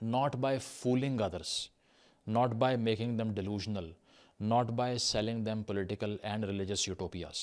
not by fooling others, not by making them delusional, not by selling them political and religious utopias.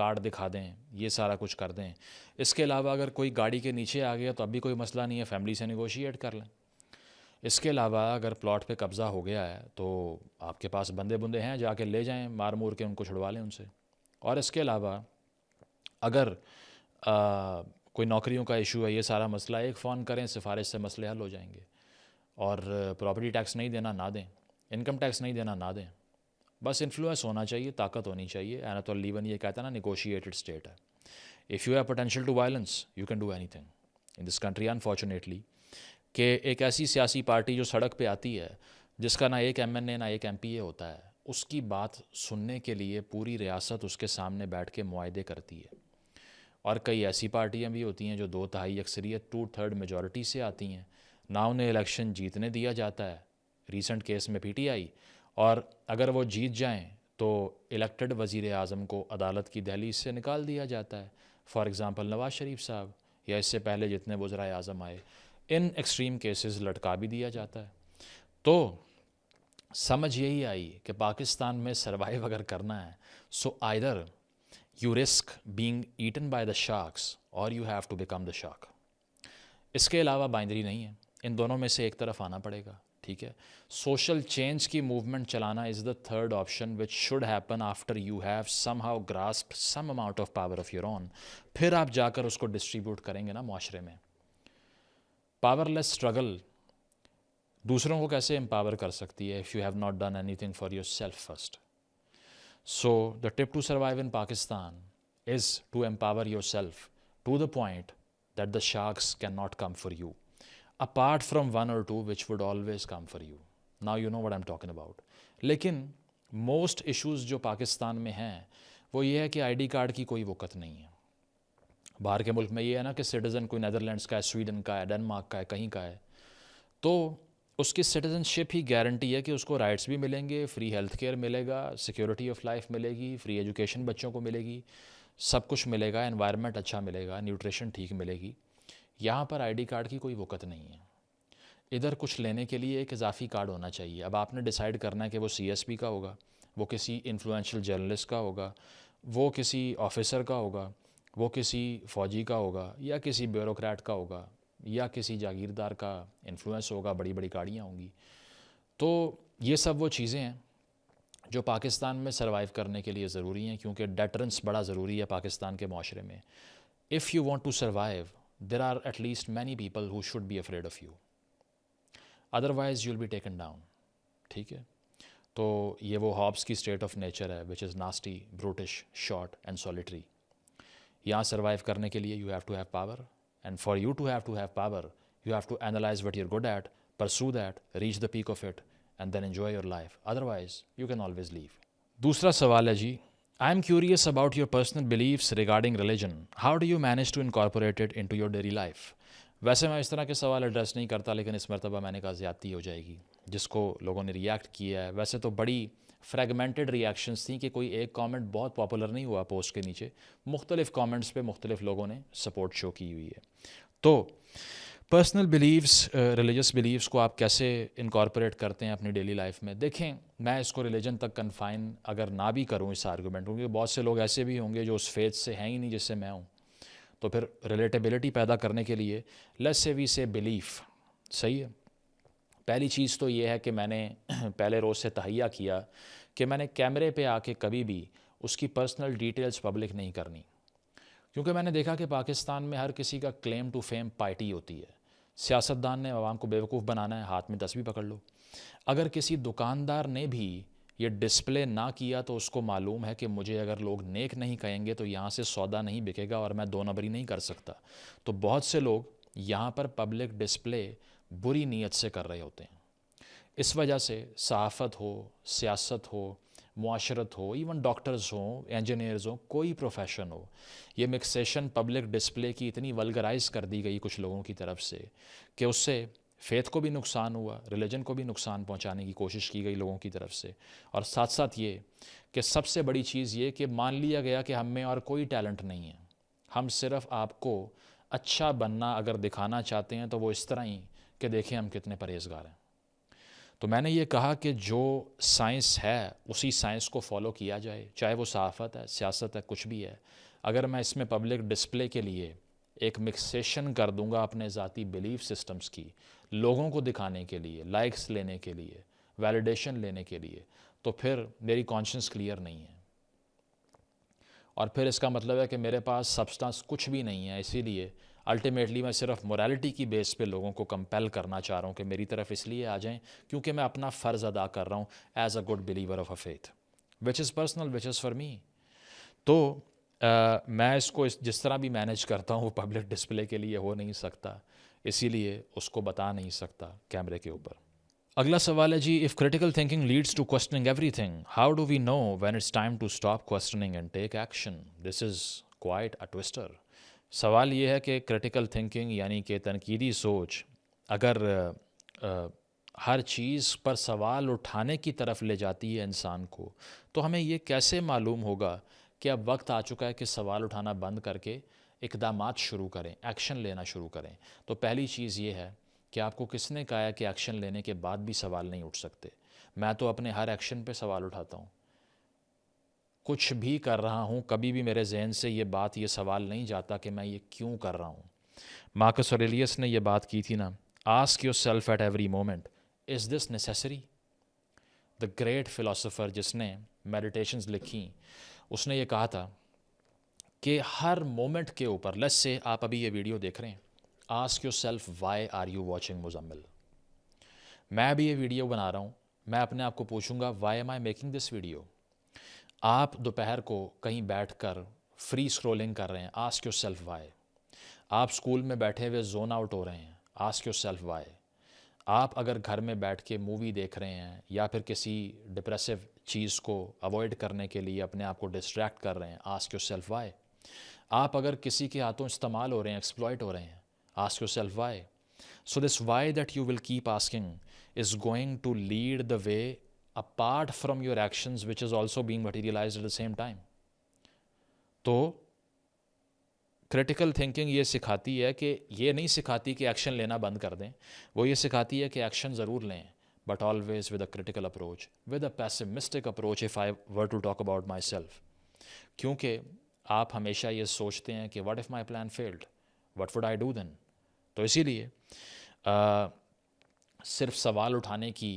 Card دکھا دیں، یہ سارا کچھ کر دیں. اس کے علاوہ اگر کوئی گاڑی کے نیچے آ گیا تو اب بھی کوئی مسئلہ نہیں ہے، فیملی سے نیگوشیٹ کر لیں. اس کے علاوہ اگر پلاٹ پہ قبضہ ہو گیا ہے تو آپ کے پاس بندے ہیں، جا کے لے جائیں، مار مور کے ان کو چھڑوا لیں ان سے. اور اس کے علاوہ اگر کوئی نوکریوں کا ایشو ہے، یہ سارا مسئلہ ایک فون کریں، سفارش سے مسئلے حل ہو جائیں گے. اور پراپرٹی ٹیکس نہیں دینا نہ دیں، انکم ٹیکس نہیں دینا نہ دیں. بس انفلوئنس ہونا چاہیے، طاقت ہونی چاہیے. اناتول لیون یہ کہتا ہے نا، نیگوشیٹڈ اسٹیٹ ہے. If you have potential to violence you can do anything in this country. Unfortunately کہ ایک ایسی سیاسی پارٹی جو سڑک پہ آتی ہے، جس کا نہ ایک MNA نہ ایک MP ہوتا ہے، اس کی بات سننے کے لیے پوری ریاست اس کے سامنے بیٹھ کے معاہدے کرتی ہے. اور کئی ایسی پارٹیاں بھی ہوتی ہیں جو 2/3 اکثریت 2/3 میجورٹی سے آتی ہیں، نہ انہیں الیکشن جیتنے دیا جاتا ہے. ریسنٹ کیس میں PTI. اور اگر وہ جیت جائیں تو الیکٹڈ وزیر اعظم کو عدالت کی دہلیز سے نکال دیا جاتا ہے. فار ایگزامپل نواز شریف صاحب، یا اس سے پہلے جتنے وزرائے اعظم آئے، ان ایکسٹریم کیسز لٹکا بھی دیا جاتا ہے. تو سمجھ یہی آئی کہ پاکستان میں سروائیو اگر کرنا ہے، so either you risk being eaten by the sharks اور you have to become the shark. اس کے علاوہ بائنڈری نہیں ہے، ان دونوں میں سے ایک طرف آنا پڑے گا. ٹھیک ہے، سوشل چینج کی موومنٹ چلانا is the third option which should happen after you have somehow grasped some amount of power of your own. پھر آپ جا کر اس کو ڈسٹریبیوٹ کریں گے نا معاشرے میں. پاور لیس اسٹرگل دوسروں کو کیسے امپاور کر سکتی ہے if you have not done anything for yourself first. So the tip to survive in Pakistan is to empower yourself to the point that the sharks can not come for you apart from one or two which would always come for you. Now you know what I'm talking about. لیکن most issues جو پاکستان میں ہیں وہ یہ ہے کہ ID card کی کوئی وقت نہیں ہے. باہر کے ملک میں یہ ہے نا کہ سٹیزن کوئی نیدرلینڈس کا ہے، سویڈن کا ہے، ڈنمارک کا ہے، کہیں کا ہے، تو اس کی سٹیزن شپ ہی گارنٹی ہے کہ اس کو رائٹس بھی ملیں گے، فری ہیلتھ کیئر ملے گا، سیکیورٹی آف لائف ملے گی، فری ایجوکیشن بچوں کو ملے گی، سب کچھ ملے گا، انوائرمنٹ اچھا ملے گا، نیوٹریشن ٹھیک ملے گی. یہاں پر ID کارڈ کی کوئی وقت نہیں ہے. ادھر کچھ لینے کے لیے ایک اضافی کارڈ ہونا چاہیے. اب آپ نے ڈیسائیڈ کرنا ہے کہ وہ CSP کا ہوگا، وہ کسی انفلوئنشل جرنلسٹ کا ہوگا، وہ کسی آفیسر کا ہوگا، وہ کسی فوجی کا ہوگا، یا کسی بیوروکریٹ کا ہوگا، یا کسی جاگیردار کا انفلوئنس ہوگا، بڑی بڑی گاڑیاں ہوں گی. تو یہ سب وہ چیزیں ہیں جو پاکستان میں سروائیو کرنے کے لیے ضروری ہیں، کیونکہ ڈیٹرنس بڑا ضروری ہے پاکستان کے معاشرے میں. If you want to survive there are at least many people who should be afraid of you, otherwise you will be taken down. ٹھیک ہے، تو یہ وہ ہابس کی اسٹیٹ آف نیچر ہے which is nasty, brutish, short and solitary. یہاں survive کرنے کے لیے you have to have power, and for you to have power you have to analyse what you are good at, pursue that, reach the peak of it and then enjoy your life. Otherwise you can always leave. دوسرا سوال ہے جی، I'm curious about your personal beliefs regarding religion, how do you manage to incorporate it into your daily life. ویسے میں اس طرح کے سوال address نہیں کرتا، لیکن اس مرتبہ میں نے کہا زیادتی ہو جائے گی جس کو لوگوں نے ریئیکٹ کیا ہے. ویسے تو بڑی فریگمنٹڈ ریئیکشنز تھیں کہ کوئی ایک کامنٹ بہت پاپولر نہیں ہوا پوسٹ کے نیچے، مختلف کامنٹس پہ مختلف لوگوں نے سپورٹ شو کی ہوئی ہے. تو پرسنل بلیفس، ریلیجس بلیفس کو آپ کیسے انکارپوریٹ کرتے ہیں اپنی ڈیلی لائف میں. دیکھیں، میں اس کو ریلیجن تک کنفائن اگر نہ بھی کروں اس آرگومنٹ کو، کیونکہ بہت سے لوگ ایسے بھی ہوں گے جو اس فیتھ سے ہیں ہی نہیں جس سے میں ہوں، تو پھر ریلیٹیبلٹی پیدا کرنے کے لیے لیٹس سے وی سے بلیف. صحیح ہے، پہلی چیز تو یہ ہے کہ میں نے پہلے روز سے تہیہ کیا کہ میں نے کیمرے پہ آ کے کبھی بھی اس کی پرسنل ڈیٹیلز پبلک نہیں کرنی، کیونکہ میں نے دیکھا کہ پاکستان میں ہر کسی کا کلیم ٹو فیم پارٹی ہوتی ہے. سیاستدان نے عوام کو بیوقوف بنانا ہے، ہاتھ میں تسبیح پکڑ لو. اگر کسی دکاندار نے بھی یہ ڈسپلے نہ کیا تو اس کو معلوم ہے کہ مجھے اگر لوگ نیک نہیں کہیں گے تو یہاں سے سودا نہیں بکے گا اور میں دو نمبری نہیں کر سکتا. تو بہت سے لوگ یہاں پر پبلک ڈسپلے بری نیت سے کر رہے ہوتے ہیں. اس وجہ سے صحافت ہو، سیاست ہو، معاشرت ہو، ایون ڈاکٹرز ہوں، انجینئرز ہوں، کوئی پروفیشن ہو، یہ مکسیشن پبلک ڈسپلے کی اتنی ولگرائز کر دی گئی کچھ لوگوں کی طرف سے کہ اس سے فیتھ کو بھی نقصان ہوا، ریلیجن کو بھی نقصان پہنچانے کی کوشش کی گئی لوگوں کی طرف سے. اور ساتھ ساتھ یہ کہ سب سے بڑی چیز یہ کہ مان لیا گیا کہ ہم میں اور کوئی ٹیلنٹ نہیں ہے، ہم صرف آپ کو اچھا بننا اگر دکھانا چاہتے ہیں تو وہ اس طرح ہی کہ دیکھیں ہم کتنے پرہیزگار ہیں. تو میں نے یہ کہا کہ جو سائنس ہے اسی سائنس کو فالو کیا جائے، چاہے وہ صحافت ہے، سیاست ہے، کچھ بھی ہے۔ اگر میں اس میں پبلک ڈسپلے کے لیے ایک مکسیشن کر دوں گا اپنے ذاتی بلیف سسٹمز کی، لوگوں کو دکھانے کے لیے، لائکس لینے کے لیے، ویلیڈیشن لینے کے لیے، تو پھر میری کانشنس کلیئر نہیں ہے، اور پھر اس کا مطلب ہے کہ میرے پاس سبسٹانس کچھ بھی نہیں ہے۔ اسی لیے الٹیمیٹلی میں صرف مورالٹی کی بیس پہ لوگوں کو کمپیل کرنا چاہ رہا ہوں کہ میری طرف اس لیے آ جائیں کیونکہ میں اپنا فرض ادا کر رہا ہوں as a good believer of a faith which is personal, which is for me. تو میں اس کو جس طرح بھی مینیج کرتا ہوں وہ پبلک ڈسپلے کے لیے ہو نہیں سکتا، اسی لیے اس کو بتا نہیں سکتا کیمرے کے اوپر۔ اگلا سوال ہے جی، if critical thinking leads to questioning everything, how do we know when it's time to stop questioning and take action? This is quite a twister. سوال یہ ہے کہ کریٹیکل تھنکنگ یعنی کہ تنقیدی سوچ اگر ہر چیز پر سوال اٹھانے کی طرف لے جاتی ہے انسان کو، تو ہمیں یہ کیسے معلوم ہوگا کہ اب وقت آ چکا ہے کہ سوال اٹھانا بند کر کے اقدامات شروع کریں، ایکشن لینا شروع کریں؟ تو پہلی چیز یہ ہے کہ آپ کو کس نے کہا ہے کہ ایکشن لینے کے بعد بھی سوال نہیں اٹھ سکتے؟ میں تو اپنے ہر ایکشن پہ سوال اٹھاتا ہوں، کچھ بھی کر رہا ہوں کبھی بھی میرے ذہن سے یہ سوال نہیں جاتا کہ میں یہ کیوں کر رہا ہوں۔ مارکس اوریلیس نے یہ بات کی تھی نا، ask yourself at every moment is this necessary? The great philosopher جس نے میڈیٹیشنز لکھی، اس نے یہ کہا تھا کہ ہر مومنٹ کے اوپر، لیٹس سے آپ ابھی یہ ویڈیو دیکھ رہے ہیں، ask yourself why are you watching Muzammil? میں بھی یہ ویڈیو بنا رہا ہوں، میں اپنے آپ کو پوچھوں گا why am I making this video? آپ دوپہر کو کہیں بیٹھ کر فری اسکرولنگ کر رہے ہیں، آسک یور سیلف وائی؟ آپ اسکول میں بیٹھے ہوئے زون آؤٹ ہو رہے ہیں، آسک یور سیلف وائی؟ آپ اگر گھر میں بیٹھ کے مووی دیکھ رہے ہیں یا پھر کسی ڈپریسو چیز کو اوائڈ کرنے کے لیے اپنے آپ کو ڈسٹریکٹ کر رہے ہیں، آسک یور سیلف وائی؟ آپ اگر کسی کے ہاتھوں استعمال ہو رہے ہیں، ایکسپلائٹ ہو رہے ہیں، ask yourself why? So this why that you will keep asking is going to lead the way apart from your actions which is also being materialized at the same time. تو critical thinking یہ سکھاتی ہے کہ یہ نہیں سکھاتی کہ action لینا بند کر دیں، وہ یہ سکھاتی ہے کہ ایکشن ضرور لیں but always with a critical approach, with a pessimistic approach if I were to talk about myself. کیونکہ آپ ہمیشہ یہ سوچتے ہیں کہ what if my plan failed, what would I do then? تو اسی لیے صرف سوال اٹھانے کی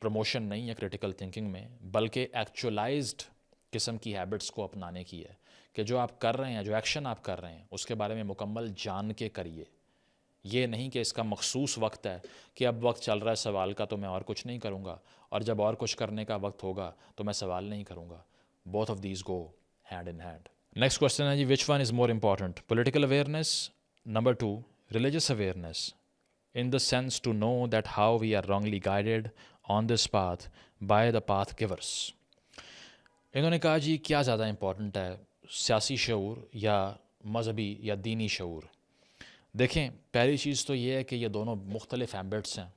پروموشن نہیں ہے کریٹیکل تھنکنگ میں، بلکہ ایکچولائزڈ قسم کی ہیبٹس کو اپنانے کی ہے کہ جو آپ کر رہے ہیں، جو ایکشن آپ کر رہے ہیں اس کے بارے میں مکمل جان کے کریے۔ یہ نہیں کہ اس کا مخصوص وقت ہے کہ اب وقت چل رہا ہے سوال کا تو میں اور کچھ نہیں کروں گا، اور جب اور کچھ کرنے کا وقت ہوگا تو میں سوال نہیں کروں گا۔ Both of these go hand in hand. Next question ہے جی، which one is more important, political awareness, number 2 religious awareness, in the sense to know that how we are wrongly guided on this path by the path givers؟ انہوں نے کہا جی کیا زیادہ important ہے، سیاسی شعور یا مذہبی یا دینی شعور؟ دیکھیں، پہلی چیز تو یہ ہے کہ یہ دونوں مختلف ایمبٹس ہیں۔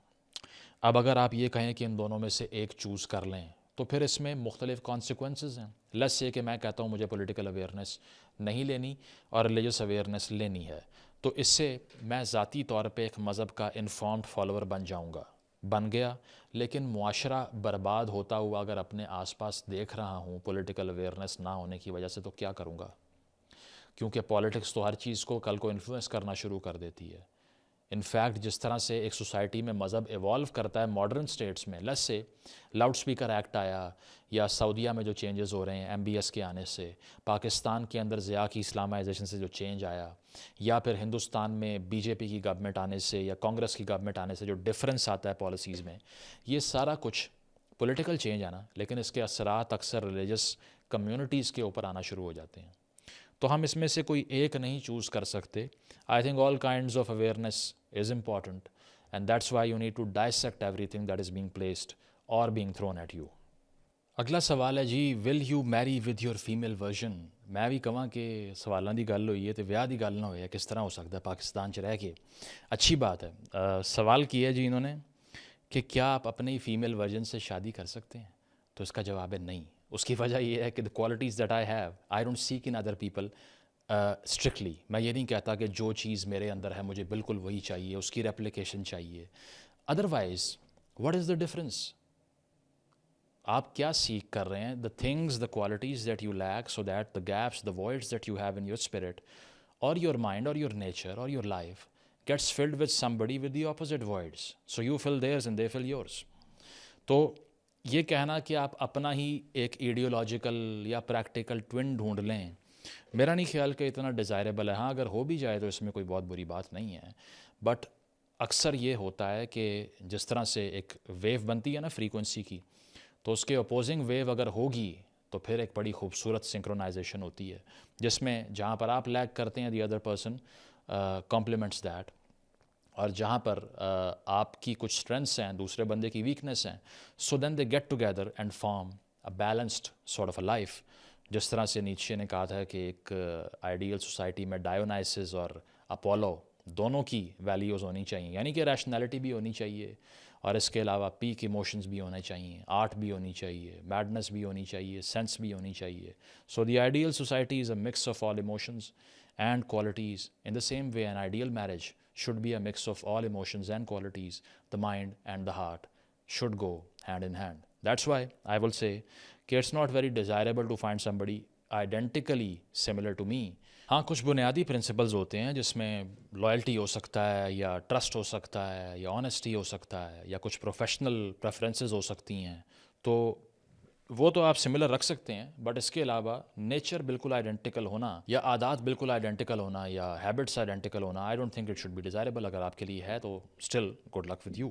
اب اگر آپ یہ کہیں کہ ان دونوں میں سے ایک چوز کر لیں تو پھر اس میں مختلف کانسیکوینسز ہیں۔ لیٹس سے کہ میں کہتا ہوں مجھے پولیٹیکل اویئرنیس نہیں لینی اور ریلیجس اویئرنیس لینی ہے، تو اس سے میں ذاتی طور پہ ایک مذہب کا انفارمڈ فالوور بن جاؤں گا، بن گیا، لیکن معاشرہ برباد ہوتا ہوا اگر اپنے آس پاس دیکھ رہا ہوں پولیٹیکل اویئرنیس نہ ہونے کی وجہ سے، تو کیا کروں گا؟ کیونکہ پالیٹکس تو ہر چیز کو کل کو انفلوئنس کرنا شروع کر دیتی ہے۔ انفیکٹ جس طرح سے ایک سوسائٹی میں مذہب ایوالو کرتا ہے ماڈرن سٹیٹس میں، let's say loud speaker act آیا، یا سعودیہ میں جو چینجز ہو رہے ہیں MBS کے آنے سے، پاکستان کے اندر ضیاء کی اسلامائزیشن سے جو چینج آیا، یا پھر ہندوستان میں BJP کی گورنمنٹ آنے سے یا کانگریس کی گورنمنٹ آنے سے جو ڈفرینس آتا ہے پالیسیز میں، یہ سارا کچھ پولیٹیکل چینج آنا، لیکن اس کے اثرات اکثر ریلیجس کمیونٹیز کے اوپر آنا شروع ہو جاتے ہیں۔ تو ہم اس میں سے کوئی ایک نہیں چوز کر سکتے۔ I think all kinds of awareness is important and that's why you need to dissect everything that is being placed اور بینگ تھرون ایٹ یو۔ اگلا سوال ہے جی، will you marry with your female version? میں بھی کہاں کہ سوالاں دی گل ہوئی ہے تو ویاہ دی گل نہ ہوئی، کس طرح ہو سکتا ہے پاکستان چ رہ کے؟ اچھی بات ہے۔ سوال کیا ہے جی انہوں نے کہ کیا آپ اپنی فیمیل ورژن سے شادی کر سکتے ہیں؟ تو اس کا جواب ہے نہیں۔ اس کی وجہ یہ ہے کہ the qualities that I have I don't seek in other people strictly۔ میں یہ نہیں کہتا کہ جو چیز میرے اندر ہے مجھے بالکل وہی چاہیے، اس کی ریپلیکیشن چاہیے۔ Otherwise What is the difference? آپ کیا سیکھ کر رہے ہیں؟ the things, the qualities that you lack, so that the gaps, the voids that you have in your spirit or your mind or your nature or your life gets filled with somebody with the opposite voids. So you fill theirs and they fill yours. تو یہ کہنا کہ آپ اپنا ہی ایک ideological یا practical twin ڈھونڈ لیں، میرا نہیں خیال کہ اتنا ڈیزائریبل ہے. ہاں اگر ہو بھی جائے تو اس میں کوئی بہت بری بات نہیں ہے، بٹ اکثر یہ ہوتا ہے کہ جس طرح سے ایک ویو بنتی ہے نا فریکوینسی کی، تو اس کے اپوزنگ ویو اگر ہوگی تو پھر ایک بڑی خوبصورت سنکرونائزیشن ہوتی ہے، جس میں جہاں پر آپ لیک کرتے ہیں the other person compliments that, اور جہاں پر آپ کی کچھ اسٹرینتھس ہیں دوسرے بندے کی ویکنیس ہیں، so then they get together and form a balanced sort of a life. جس طرح سے نیچے نے کہا تھا کہ ایک آئیڈیل سوسائٹی میں ڈائیونائسس اور اپولو دونوں کی ویلیوز ہونی چاہیے، یعنی کہ ریشنلٹی بھی ہونی چاہیے اور اس کے علاوہ پیک ایموشنز بھی ہونے چاہیے، آرٹ بھی ہونی چاہیے، میڈنس بھی ہونی چاہیے، سینس بھی ہونی چاہیے. So the ideal society is a mix of all emotions and qualities. In the same way an ideal marriage should be a mix of all emotions and qualities. The mind and the heart should go hand in hand. That's why I will say کہ it's not very desirable to find somebody identically similar to me. ہاں کچھ بنیادی principles ہوتے ہیں جس میں loyalty ہو سکتا ہے یا ٹرسٹ ہو سکتا ہے یا آنیسٹی ہو سکتا ہے یا کچھ پروفیشنل پریفرنسز ہو سکتی ہیں، تو وہ تو آپ سملر رکھ سکتے ہیں، بٹ اس کے علاوہ نیچر بالکل آئیڈینٹیکل ہونا یا عادات بالکل آئیڈینٹیکل ہونا یا ہیبٹس آئیڈینٹیکل ہونا، I don't think it should be desirable. اگر آپ کے لیے ہے تو still good luck with you.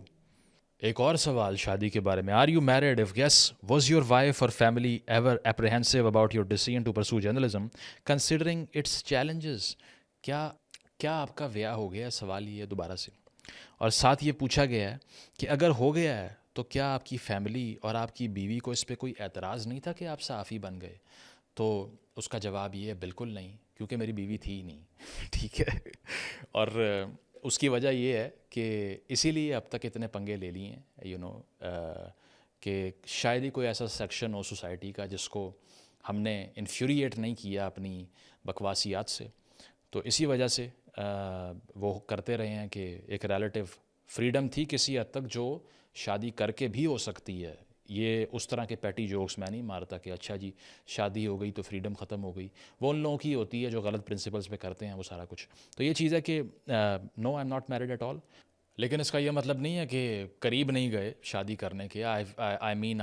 ایک اور سوال شادی کے بارے میں، are you married? If yes, was your wife اور family ever apprehensive about your decision to pursue journalism considering its challenges? کیا آپ کا بیاہ ہو گیا ہے؟ سوال یہ دوبارہ سے، اور ساتھ یہ پوچھا گیا ہے کہ اگر ہو گیا ہے تو کیا آپ کی فیملی اور آپ کی بیوی کو اس پہ کوئی اعتراض نہیں تھا کہ آپ صحافی بن گئے؟ تو اس کا جواب یہ ہے بالکل نہیں، کیونکہ میری بیوی تھی ہی نہیں. ٹھیک ہے، اور اس کی وجہ یہ ہے کہ اسی لیے اب تک اتنے پنگے لے لیے ہیں کہ شاید ہی کوئی ایسا سیکشن ہو سوسائٹی کا جس کو ہم نے انفیوریٹ نہیں کیا اپنی بکواسیات سے. تو اسی وجہ سے وہ کرتے رہے ہیں کہ ایک ریلیٹیو فریڈم تھی کسی حد تک جو شادی کر کے بھی ہو سکتی ہے. یہ اس طرح کے پیٹی جوکس میں نہیں مارتا کہ اچھا جی شادی ہو گئی تو فریڈم ختم ہو گئی، وہ ان لوگوں کی ہوتی ہے جو غلط پرنسپلس پہ کرتے ہیں وہ سارا کچھ. تو یہ چیز ہے کہ no I am not married at all, لیکن اس کا یہ مطلب نہیں ہے کہ قریب نہیں گئے شادی کرنے کے. آئی مین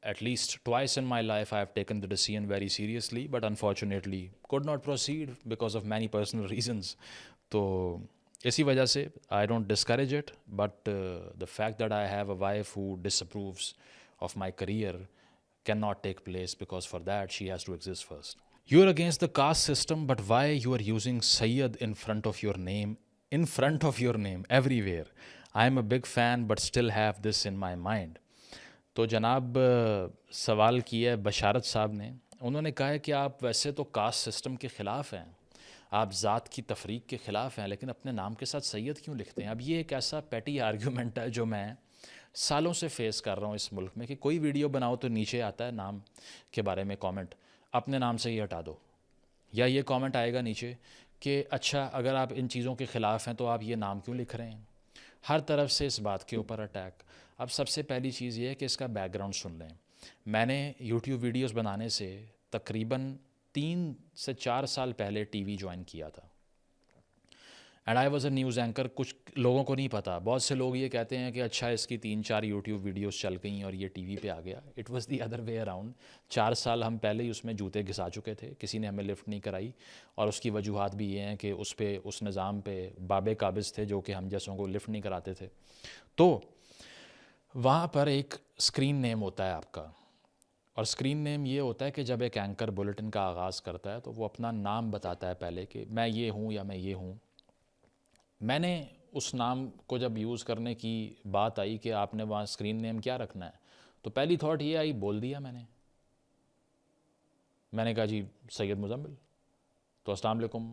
at least twice in my life I have taken the decision very seriously, but unfortunately could not proceed because of many personal reasons. تو اسی وجہ سے I don't discourage it, but the fact that I have a wife who disapproves of my career cannot take place, because for that she has to exist first. You are against the caste system, but why you are using Sayyid in front of your name everywhere? I am a big fan but still have this in my mind. تو جناب سوال کیا ہے بشارت صاحب نے، انہوں نے کہا ہے کہ آپ ویسے تو کاسٹ سسٹم کے خلاف ہیں، آپ ذات کی تفریق کے خلاف ہیں، لیکن اپنے نام کے ساتھ سید کیوں لکھتے ہیں؟ اب یہ ایک ایسا پیٹی آرگیومنٹ ہے جو میں سالوں سے فیس کر رہا ہوں اس ملک میں، کہ کوئی ویڈیو بناؤ تو نیچے آتا ہے نام کے بارے میں کامنٹ، اپنے نام سے ہی ہٹا دو، یا یہ کامنٹ آئے گا نیچے کہ اچھا اگر آپ ان چیزوں کے خلاف ہیں تو آپ یہ نام کیوں لکھ رہے ہیں؟ ہر طرف سے اس بات کے اوپر اٹیک. اب سب سے پہلی چیز یہ ہے کہ اس کا بیک گراؤنڈ سن لیں. میں نے یوٹیوب ویڈیوز بنانے سے تقریباً 3 سے 4 سال پہلے ٹی وی جوائن کیا تھا، and I was a news anchor. کچھ لوگوں کو نہیں پتہ، بہت سے لوگ یہ کہتے ہیں کہ اچھا اس کی 3-4 یوٹیوب ویڈیوز چل گئیں اور یہ ٹی وی پہ آ گیا. It was the other way around. 4 سال ہم پہلے ہی اس میں جوتے گھسا چکے تھے، کسی نے ہمیں لفٹ نہیں کرائی، اور اس کی وجوہات بھی یہ ہیں کہ اس نظام پہ بابے قابض تھے جو کہ ہم جیسوں کو لفٹ نہیں کراتے تھے. تو وہاں پر ایک اسکرین نیم ہوتا ہے آپ کا، اور اسکرین نیم یہ ہوتا ہے کہ جب ایک اینکر بلیٹن کا آغاز کرتا ہے تو وہ اپنا نام بتاتا ہے پہلے کہ میں یہ ہوں یا میں یہ ہوں. میں نے اس نام کو جب یوز کرنے کی بات آئی کہ آپ نے وہاں اسکرین نیم کیا رکھنا ہے، تو پہلی تھاٹ یہ آئی، بول دیا میں نے کہا جی سید مزمل. تو السلام علیکم،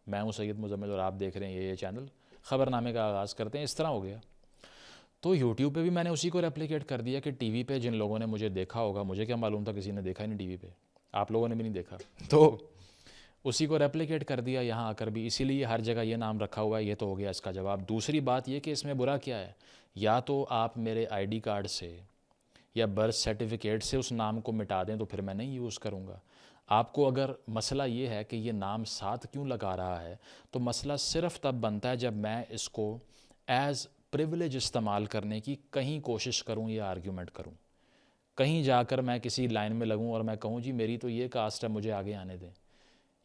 میں ہوں سید مزمل اور آپ دیکھ رہے ہیں یہ چینل. خبر نامے کا آغاز کرتے ہیں، اس طرح ہو گیا. تو یوٹیوب پہ بھی میں نے اسی کو ریپلیکیٹ کر دیا کہ ٹی وی پہ جن لوگوں نے مجھے دیکھا ہوگا، مجھے کیا معلوم تھا کسی نے دیکھا ہی نہیں ٹی وی پہ، آپ لوگوں نے بھی نہیں دیکھا، تو اسی کو ریپلیکیٹ کر دیا یہاں آ کر بھی. اسی لیے ہر جگہ یہ نام رکھا ہوا ہے. یہ تو ہو گیا اس کا جواب. دوسری بات یہ کہ اس میں برا کیا ہے؟ یا تو آپ میرے آئی ڈی کارڈ سے یا برتھ سرٹیفکیٹ سے اس نام کو مٹا دیں تو پھر میں نہیں یوز کروں گا. آپ کو اگر مسئلہ یہ ہے کہ یہ نام ساتھ کیوں لگا رہا ہے تو مسئلہ صرف تب بنتا ہے جب میں اس کو ایز پریولیج استعمال کرنے کی کہیں کوشش کروں یا آرگیومنٹ کروں. کہیں جا کر میں کسی لائن میں لگوں اور میں کہوں جی میری تو یہ کاسٹ ہے, مجھے آگے آنے دیں,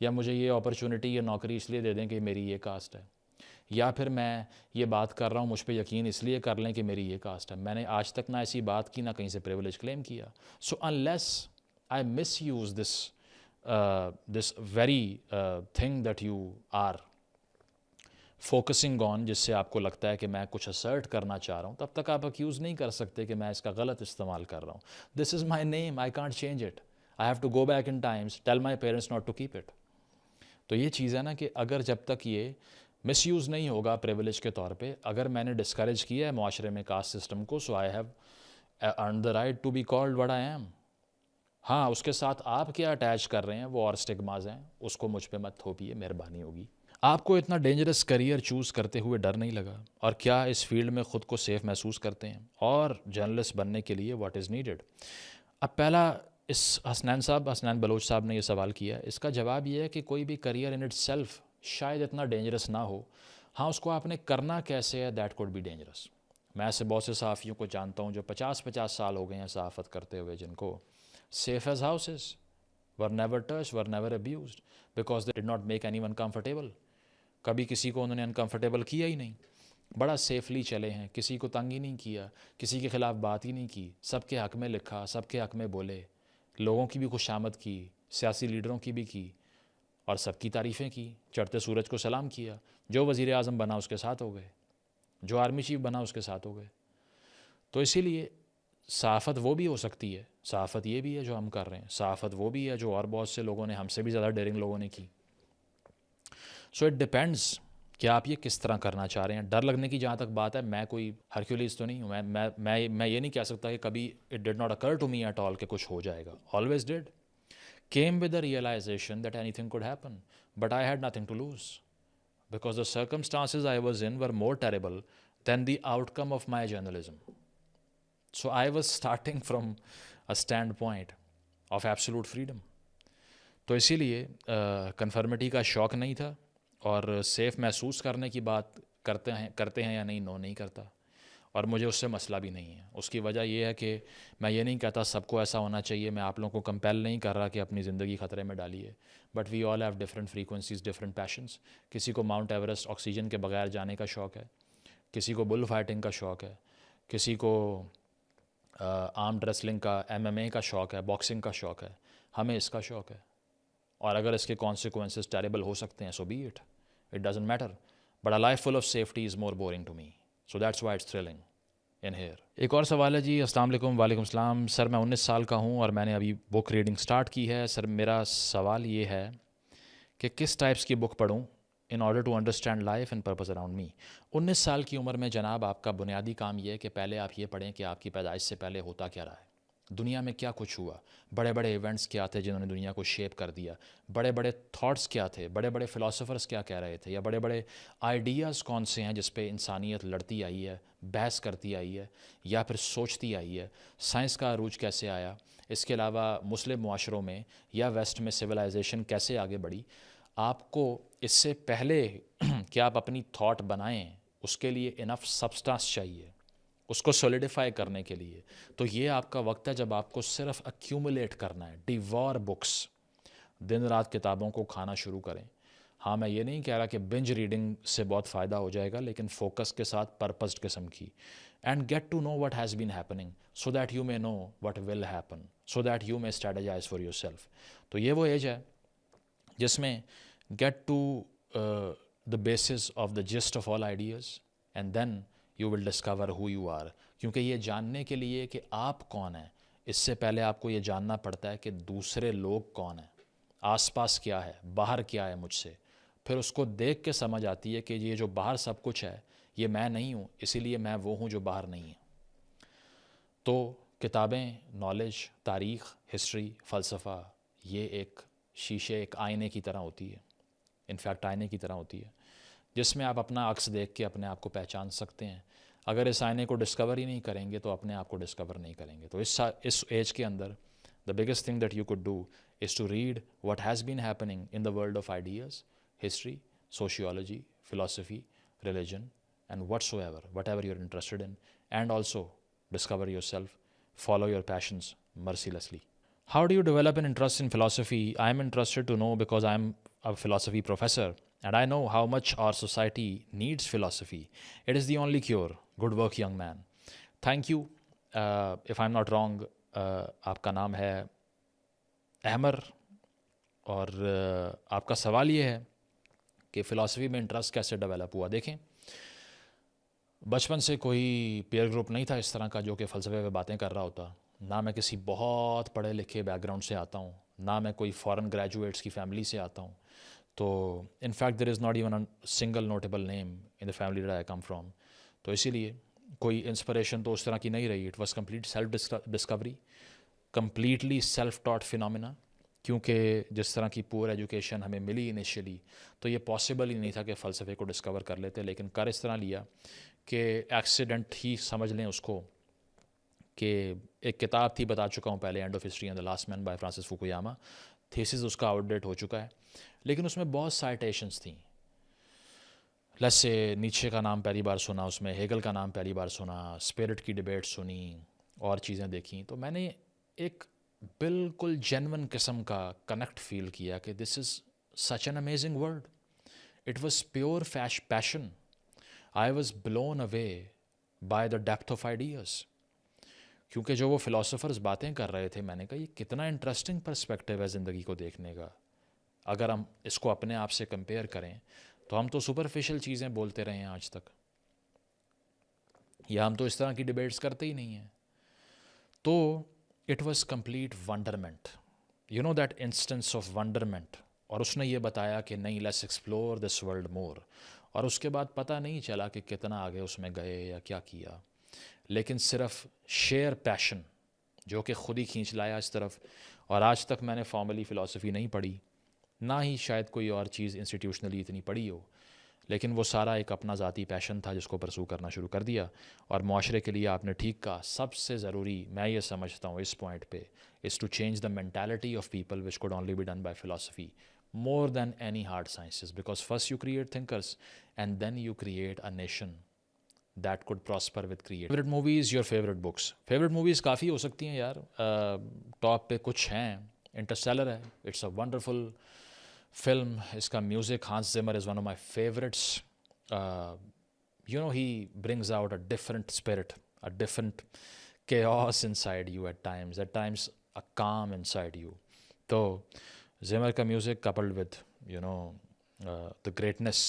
یا مجھے یہ اپرچونٹی یا نوکری اس لیے دے دیں کہ میری یہ کاسٹ ہے, یا پھر میں یہ بات کر رہا ہوں مجھ پہ یقین اس لیے کر لیں کہ میری یہ کاسٹ ہے. میں نے آج تک نہ ایسی بات کی نہ کہیں سے پریولیج کلیم کیا. So unless I misuse this very thing that you are focusing on, جس سے آپ کو لگتا ہے کہ میں کچھ اسرٹ کرنا چاہ رہا ہوں, تب تک آپ ایکیوز نہیں کر سکتے کہ میں اس کا غلط استعمال کر رہا ہوں. This is my name, I can't change it, I have to go back in times, tell my parents not to keep it. تو یہ چیز ہے نا کہ اگر جب تک یہ مس یوز نہیں ہوگا پریولیج کے طور پہ, اگر میں نے ڈسکریج کیا ہے معاشرے میں کاسٹ سسٹم کو, so I have earned the right to be called what I am. ہاں اس کے ساتھ آپ کیا اٹیچ کر رہے ہیں وہ اور اسٹگماز ہیں, اس کو مجھ پہ مت تھوپیے, مہربانی ہوگی. آپ کو اتنا ڈینجرس کریئر چوز کرتے ہوئے ڈر نہیں لگا, اور کیا اس فیلڈ میں خود کو سیف محسوس کرتے ہیں, اور جرنلسٹ بننے کے لیے واٹ از نیڈڈ. اب پہلا اس حسنین بلوچ صاحب نے یہ سوال کیا ہے, اس کا جواب یہ ہے کہ کوئی بھی کریئر ان اٹ سیلف شاید اتنا ڈینجرس نہ ہو, ہاں اس کو آپ نے کرنا کیسے ہے دیٹ کوڈ بی ڈینجرس. میں ایسے بہت سے صحافیوں کو جانتا ہوں جو 50 سال ہو گئے ہیں صحافت کرتے ہوئے, جن کو safe as houses, were never touched, were never abused, because they did not make anyone comfortable. کبھی کسی کو انہوں نے انکمفرٹیبل کیا ہی نہیں, بڑا سیفلی چلے ہیں, کسی کو تنگ ہی نہیں کیا, کسی کے خلاف بات ہی نہیں کی, سب کے حق میں لکھا, سب کے حق میں بولے, لوگوں کی بھی خوشامد کی, سیاسی لیڈروں کی بھی کی, اور سب کی تعریفیں کی, چڑھتے سورج کو سلام کیا. جو وزیر اعظم بنا اس کے ساتھ ہو گئے, جو آرمی چیف بنا اس کے ساتھ ہو گئے. تو اسی لیے صحافت وہ بھی ہو سکتی ہے, صحافت یہ بھی ہے جو ہم کر رہے ہیں, صحافت وہ بھی ہے جو اور بہت سے لوگوں نے, ہم سے بھی زیادہ ڈیرنگ لوگوں نے کی. سو اٹ ڈپینڈس کہ آپ یہ کس طرح کرنا چاہ رہے ہیں. ڈر لگنے کی جہاں تک بات ہے, میں کوئی ہرکیولیز تو نہیں ہوں, میں یہ نہیں کہہ سکتا کہ کبھی it did not occur to me at all کہ کچھ ہو جائے گا. Always did, came with the realization that anything could happen, but I had nothing to lose because the circumstances I was in were more terrible than the outcome of my journalism. So I was starting from a standpoint of absolute freedom. تو اسی لیے conformity کا شوق نہیں تھا, اور safe محسوس کرنے کی بات کرتے ہیں یا نہیں, نو نہیں کرتا, اور مجھے اس سے مسئلہ بھی نہیں ہے. اس کی وجہ یہ ہے کہ میں یہ نہیں کہتا سب کو ایسا ہونا چاہیے, میں آپ لوگوں کو کمپیل نہیں کر رہا کہ اپنی زندگی خطرے میں ڈالیے, but we all have different frequencies, different patience. کسی کو ماؤنٹ ایوریسٹ آکسیجن کے بغیر جانے کا شوق ہے, کسی کو بل فائٹنگ کا شوق ہے, کسی کو آرمڈ ریسلنگ کا, MMA کا شوق ہے, باکسنگ کا شوق ہے. ہمیں اس کا شوق ہے, اور اگر اس کے کانسیکوینسز ٹیریبل ہو سکتے ہیں so be it, it doesn't matter, but a life full of safety is more boring to me, so that's why it's thrilling in here. ایک اور سوال ہے جی, السلام علیکم. وعلیکم السلام. سر میں 19 سال کا ہوں اور میں نے ابھی بک ریڈنگ سٹارٹ کی ہے. سر میرا سوال یہ ہے کہ کس ٹائپس کی بک پڑھوں in order to understand life and purpose around me. 19 سال کی عمر میں جناب آپ کا بنیادی کام یہ ہے کہ پہلے آپ یہ پڑھیں کہ آپ کی پیدائش سے پہلے ہوتا کیا رہا ہے, دنیا میں کیا کچھ ہوا, بڑے بڑے ایونٹس کیا تھے جنہوں نے دنیا کو شیپ کر دیا, بڑے بڑے تھاٹس کیا تھے, بڑے بڑے فلاسفرس کیا کہہ رہے تھے, یا بڑے بڑے آئیڈیاز کون سے ہیں جس پہ انسانیت لڑتی آئی ہے, بحث کرتی آئی ہے, یا پھر سوچتی آئی ہے. سائنس کا عروج کیسے آیا, اس کے علاوہ مسلم معاشروں میں یا ویسٹ میں سویلائزیشن کیسے آگے بڑھی. آپ کو اس سے پہلے کہ آپ اپنی تھاٹ بنائیں اس کے لیے انف سبسٹانس چاہیے, اس کو سولیڈیفائی کرنے کے لیے. تو یہ آپ کا وقت ہے جب آپ کو صرف ایکیومولیٹ کرنا ہے, ڈیوار بکس, دن رات کتابوں کو کھانا شروع کریں. ہاں میں یہ نہیں کہہ رہا کہ بنج ریڈنگ سے بہت فائدہ ہو جائے گا, لیکن فوکس کے ساتھ پرپزڈ قسم کی, and get to know what has been happening so that you may know what will happen, so that you may strategize for yourself. تو یہ وہ ایج ہے جس میں get to the basis of the gist of all ideas and then you will discover who you are. کیونکہ یہ جاننے کے لیے کہ آپ کون ہیں, اس سے پہلے آپ کو یہ جاننا پڑتا ہے کہ دوسرے لوگ کون ہیں, آس پاس کیا ہے, باہر کیا ہے مجھ سے. پھر اس کو دیکھ کے سمجھ آتی ہے کہ یہ جو باہر سب کچھ ہے یہ میں نہیں ہوں, اسی لیے میں وہ ہوں جو باہر نہیں ہے. تو کتابیں, نالج, تاریخ, ہسٹری, فلسفہ, یہ ایک شیشے, ایک آئینے کی طرح ہوتی ہے, انفیکٹ آئینے کی طرح ہوتی ہے. جس میں آپ اپنا عکس دیکھ کے اپنے آپ کو پہچان سکتے ہیں. اگر اس آئینے کو ڈسکور ہی نہیں کریں گے تو اپنے آپ کو ڈسکور نہیں کریں گے. تو اس ایج کے اندر the biggest thing that you could do is to read what has been happening in the world of ideas, history, sociology, philosophy, religion, and whatever you're interested in, and also discover yourself, follow your passions mercilessly. How do you develop an interest in philosophy? I'm interested to know because I'm a philosophy professor and I know how much our society needs philosophy. It is the only cure. Good work, young man. Thank you. If I'm not wrong, آپ کا نام ہے احمر اور آپ کا سوال یہ ہے کہ فلاسفی میں انٹرسٹ کیسے ڈیولپ ہوا. دیکھیں بچپن سے کوئی پیئر گروپ نہیں تھا اس طرح کا جو کہ فلسفے پہ باتیں کر رہا ہوتا. نہ میں کسی بہت پڑھے لکھے بیک گراؤنڈ سے آتا ہوں, نہ میں کوئی فورن گریجویٹس کی فیملی سے آتا ہوں. تو in fact there is not even a single notable name in the family that I come from. تو اسی لیے کوئی انسپریشن تو اس طرح کی نہیں رہی. It was complete self discovery, completely self taught phenomena. کیونکہ جس طرح کی پور ایجوکیشن ہمیں ملی انیشیلی تو یہ پاسبل ہی نہیں تھا کہ فلسفے کو ڈسکور کر لیتے, لیکن کر اس طرح لیا کہ ایکسیڈنٹ ہی سمجھ لیں اس کو. کہ ایک کتاب تھی, بتا چکا ہوں پہلے, end of history and the last man by Francis Fukuyama. Thesis اس کا آؤٹ ڈیٹ ہو چکا ہے لیکن اس میں بہت سائٹیشنس تھیں. لیٹس سے نیچے کا نام پہلی بار سنا, اس میں ہیگل کا نام پہلی بار سنا, اسپرٹ کی ڈیبیٹ سنی اور چیزیں دیکھیں. تو میں نے ایک بالکل جینون قسم کا کنیکٹ فیل کیا کہ this is such an amazing world. It was pure passion. I was blown away by the depth of ideas. کیونکہ جو وہ فلاسفرز باتیں کر رہے تھے, میں نے کہا یہ کتنا انٹرسٹنگ پرسپیکٹیو ہے زندگی کو دیکھنے کا. اگر ہم اس کو اپنے آپ سے کمپیئر کریں تو ہم تو سپرفیشل چیزیں بولتے رہے ہیں آج تک, یا ہم تو اس طرح کی ڈیبیٹس کرتے ہی نہیں ہیں. تو it was complete wonderment, you know that instance of wonderment. اور اس نے یہ بتایا کہ نہیں, let's explore this world more. اور اس کے بعد پتہ نہیں چلا کہ کتنا آگے اس میں گئے یا کیا کیا, لیکن صرف شیئر پیشن جو کہ خود ہی کھینچ لایا اس طرف. اور آج تک میں نے فارملی فلاسفی نہیں پڑھی, نہ ہی شاید کوئی اور چیز انسٹیٹیوشنلی اتنی پڑھی ہو, لیکن وہ سارا ایک اپنا ذاتی پیشن تھا جس کو پرسو کرنا شروع کر دیا. اور معاشرے کے لیے آپ نے ٹھیک کہا, سب سے ضروری میں یہ سمجھتا ہوں اس پوائنٹ پہ is to change the mentality of people which could only be done by philosophy more than any hard sciences, because first you create thinkers and then you create a nation that could prosper with creativity. Favorite movies, your favorite books. Favorite movies کافی ہو سکتی ہیں یار, top پہ کچھ ہیں. Interstellar ہے, it's a wonderful film. اس کا music, Hans Zimmer is one of my favourites. he brings out a different spirit, a different chaos inside you at times a calm inside you. تو زمر کا music coupled with the greatness,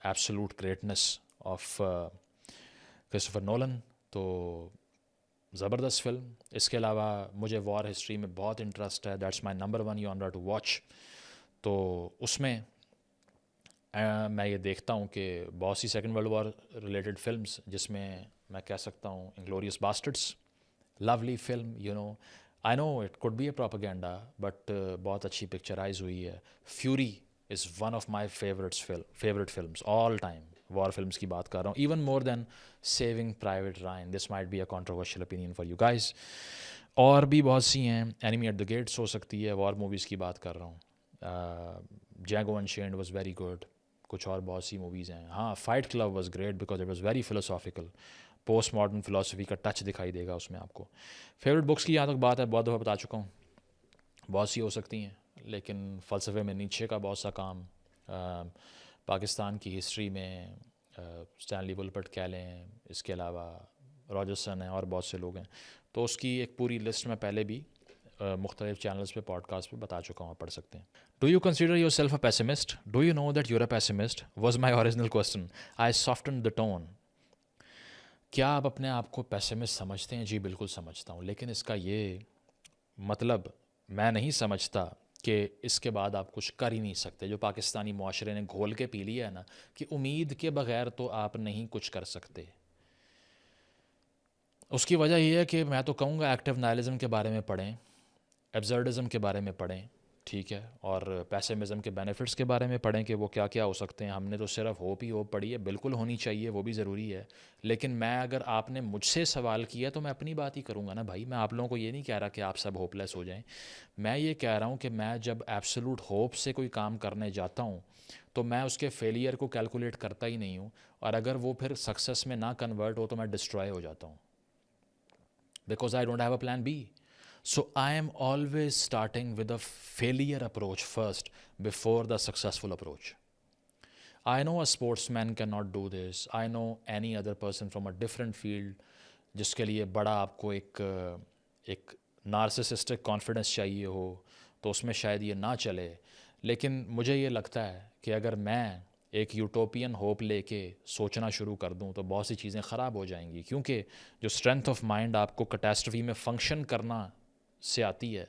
absolute greatness of Christopher Nolan, تو زبردست film. اس کے علاوہ مجھے وار history میں بہت interest ہے, that's my number 1 genre to watch. تو اس میں میں یہ دیکھتا ہوں کہ بہت سی second world war related films, جس میں میں کہہ سکتا ہوں Inglourious Basterds, lovely film. I know it could be a propaganda, but بہت اچھی پکچرائز ہوئی ہے. Fury is one of my favourite films all time. War films کی بات کر رہا ہوں, even more than Saving Private Ryan. This might be a controversial opinion for you guys. اور بھی بہت سی ہیں, اینیمی ایٹ دا گیٹس ہو سکتی ہے, وار موویز کی بات کر رہا ہوں. Django Unchained was very good. کچھ اور بہت سی موویز ہیں. ہاں, Fight Club was great because it was very philosophical. Post modern philosophy کا ٹچ دکھائی دے گا اس میں آپ کو. فیوریٹ بکس کی یہاں تک بات ہے, بہت دفعہ بتا چکا ہوں, بہت سی ہو سکتی ہیں, لیکن فلسفے میں نیچے کا بہت سا کام, پاکستان کی ہسٹری میں اسٹینلی ولپرٹ کہہ لیں, اس کے علاوہ راجرسن ہیں اور بہت سے لوگ ہیں. تو اس کی ایک پوری لسٹ میں پہلے بھی مختلف چینلز پہ, پوڈ کاسٹ پہ بتا چکا ہوں, آپ پڑھ سکتے ہیں. Do you consider yourself a pessimist? Do you know that you a pessimist was my original question. I soften the tone. کیا آپ اپنے آپ کو پیسمسٹ سمجھتے ہیں؟ جی بالکل سمجھتا ہوں, لیکن اس کا یہ مطلب میں نہیں سمجھتا کہ اس کے بعد آپ کچھ کر ہی نہیں سکتے. جو پاکستانی معاشرے نے گھول کے پی لیا ہے نا, کہ امید کے بغیر تو آپ نہیں کچھ کر سکتے. اس کی وجہ یہ ہے کہ میں تو کہوں گا ایکٹیو نائلزم کے بارے میں پڑھیں, ایبزرڈزم کے بارے میں پڑھیں, ٹھیک ہے، اور پیسمزم کے بینیفٹس کے بارے میں پڑھیں کہ وہ کیا کیا ہو سکتے ہیں. ہم نے تو صرف ہوپ ہی ہوپ پڑھی ہے، بالکل ہونی چاہیے، وہ بھی ضروری ہے. لیکن میں اگر آپ نے مجھ سے سوال کیا تو میں اپنی بات ہی کروں گا نا بھائی. میں آپ لوگوں کو یہ نہیں کہہ رہا کہ آپ سب ہوپ لیس ہو جائیں. میں یہ کہہ رہا ہوں کہ میں جب ایبسولوٹ ہوپ سے کوئی کام کرنے جاتا ہوں تو میں اس کے فیلئر کو کیلکولیٹ کرتا ہی نہیں ہوں، اور اگر وہ پھر سکسیس میں نہ کنورٹ ہو تو میں ڈسٹرائے ہو جاتا ہوں، because I don't have a plan be. So I am always starting with a failure approach first before the successful approach. I know a sportsman cannot do this. I know any other person from a different field جس کے لیے بڑا آپ کو ایک نارسسسٹک confidence چاہیے ہو تو اس میں شاید یہ نہ چلے. لیکن مجھے یہ لگتا ہے کہ اگر میں ایک یوٹوپین ہوپ لے کے سوچنا شروع کر دوں تو بہت سی چیزیں خراب ہو جائیں گی، کیونکہ جو اسٹرینتھ آف مائنڈ آپ کو کیٹاسٹرفی میں فنکشن کرنا سے آتی ہے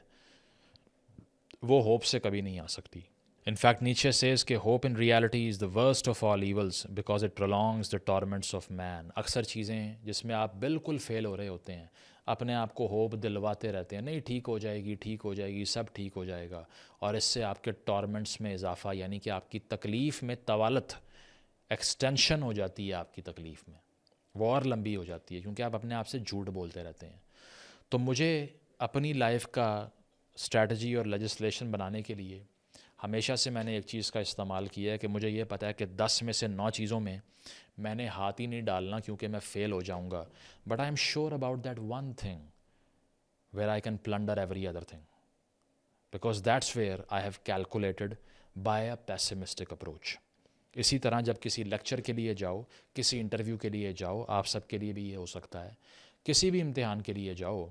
وہ ہوپ سے کبھی نہیں آ سکتی. ان فیکٹ نیچے سیز کہ hope in reality is the worst of all evils because it prolongs the torments of man. اکثر چیزیں جس میں آپ بالکل فیل ہو رہے ہوتے ہیں اپنے آپ کو ہوپ دلواتے رہتے ہیں، نہیں ٹھیک ہو جائے گی، ٹھیک ہو جائے گی، سب ٹھیک ہو جائے گا، اور اس سے آپ کے ٹارمنٹس میں اضافہ، یعنی کہ آپ کی تکلیف میں طوالت، ایکسٹینشن ہو جاتی ہے آپ کی تکلیف میں، وہ اور لمبی ہو جاتی ہے کیونکہ آپ اپنے آپ سے جھوٹ بولتے رہتے ہیں. تو مجھے اپنی لائف کا اسٹریٹجی اور لیجسلیشن بنانے کے لیے ہمیشہ سے میں نے ایک چیز کا استعمال کیا ہے کہ مجھے یہ پتہ ہے کہ 10 میں سے 9 چیزوں میں میں نے ہاتھ ہی نہیں ڈالنا کیونکہ میں فیل ہو جاؤں گا. But I am sure about that one thing where I can plunder every other thing because that's where I have calculated by a pessimistic approach. اسی طرح جب کسی لیکچر کے لیے جاؤ، کسی انٹرویو کے لیے جاؤ، آپ سب کے لیے بھی یہ ہو سکتا ہے، کسی بھی امتحان کے لیے جاؤ،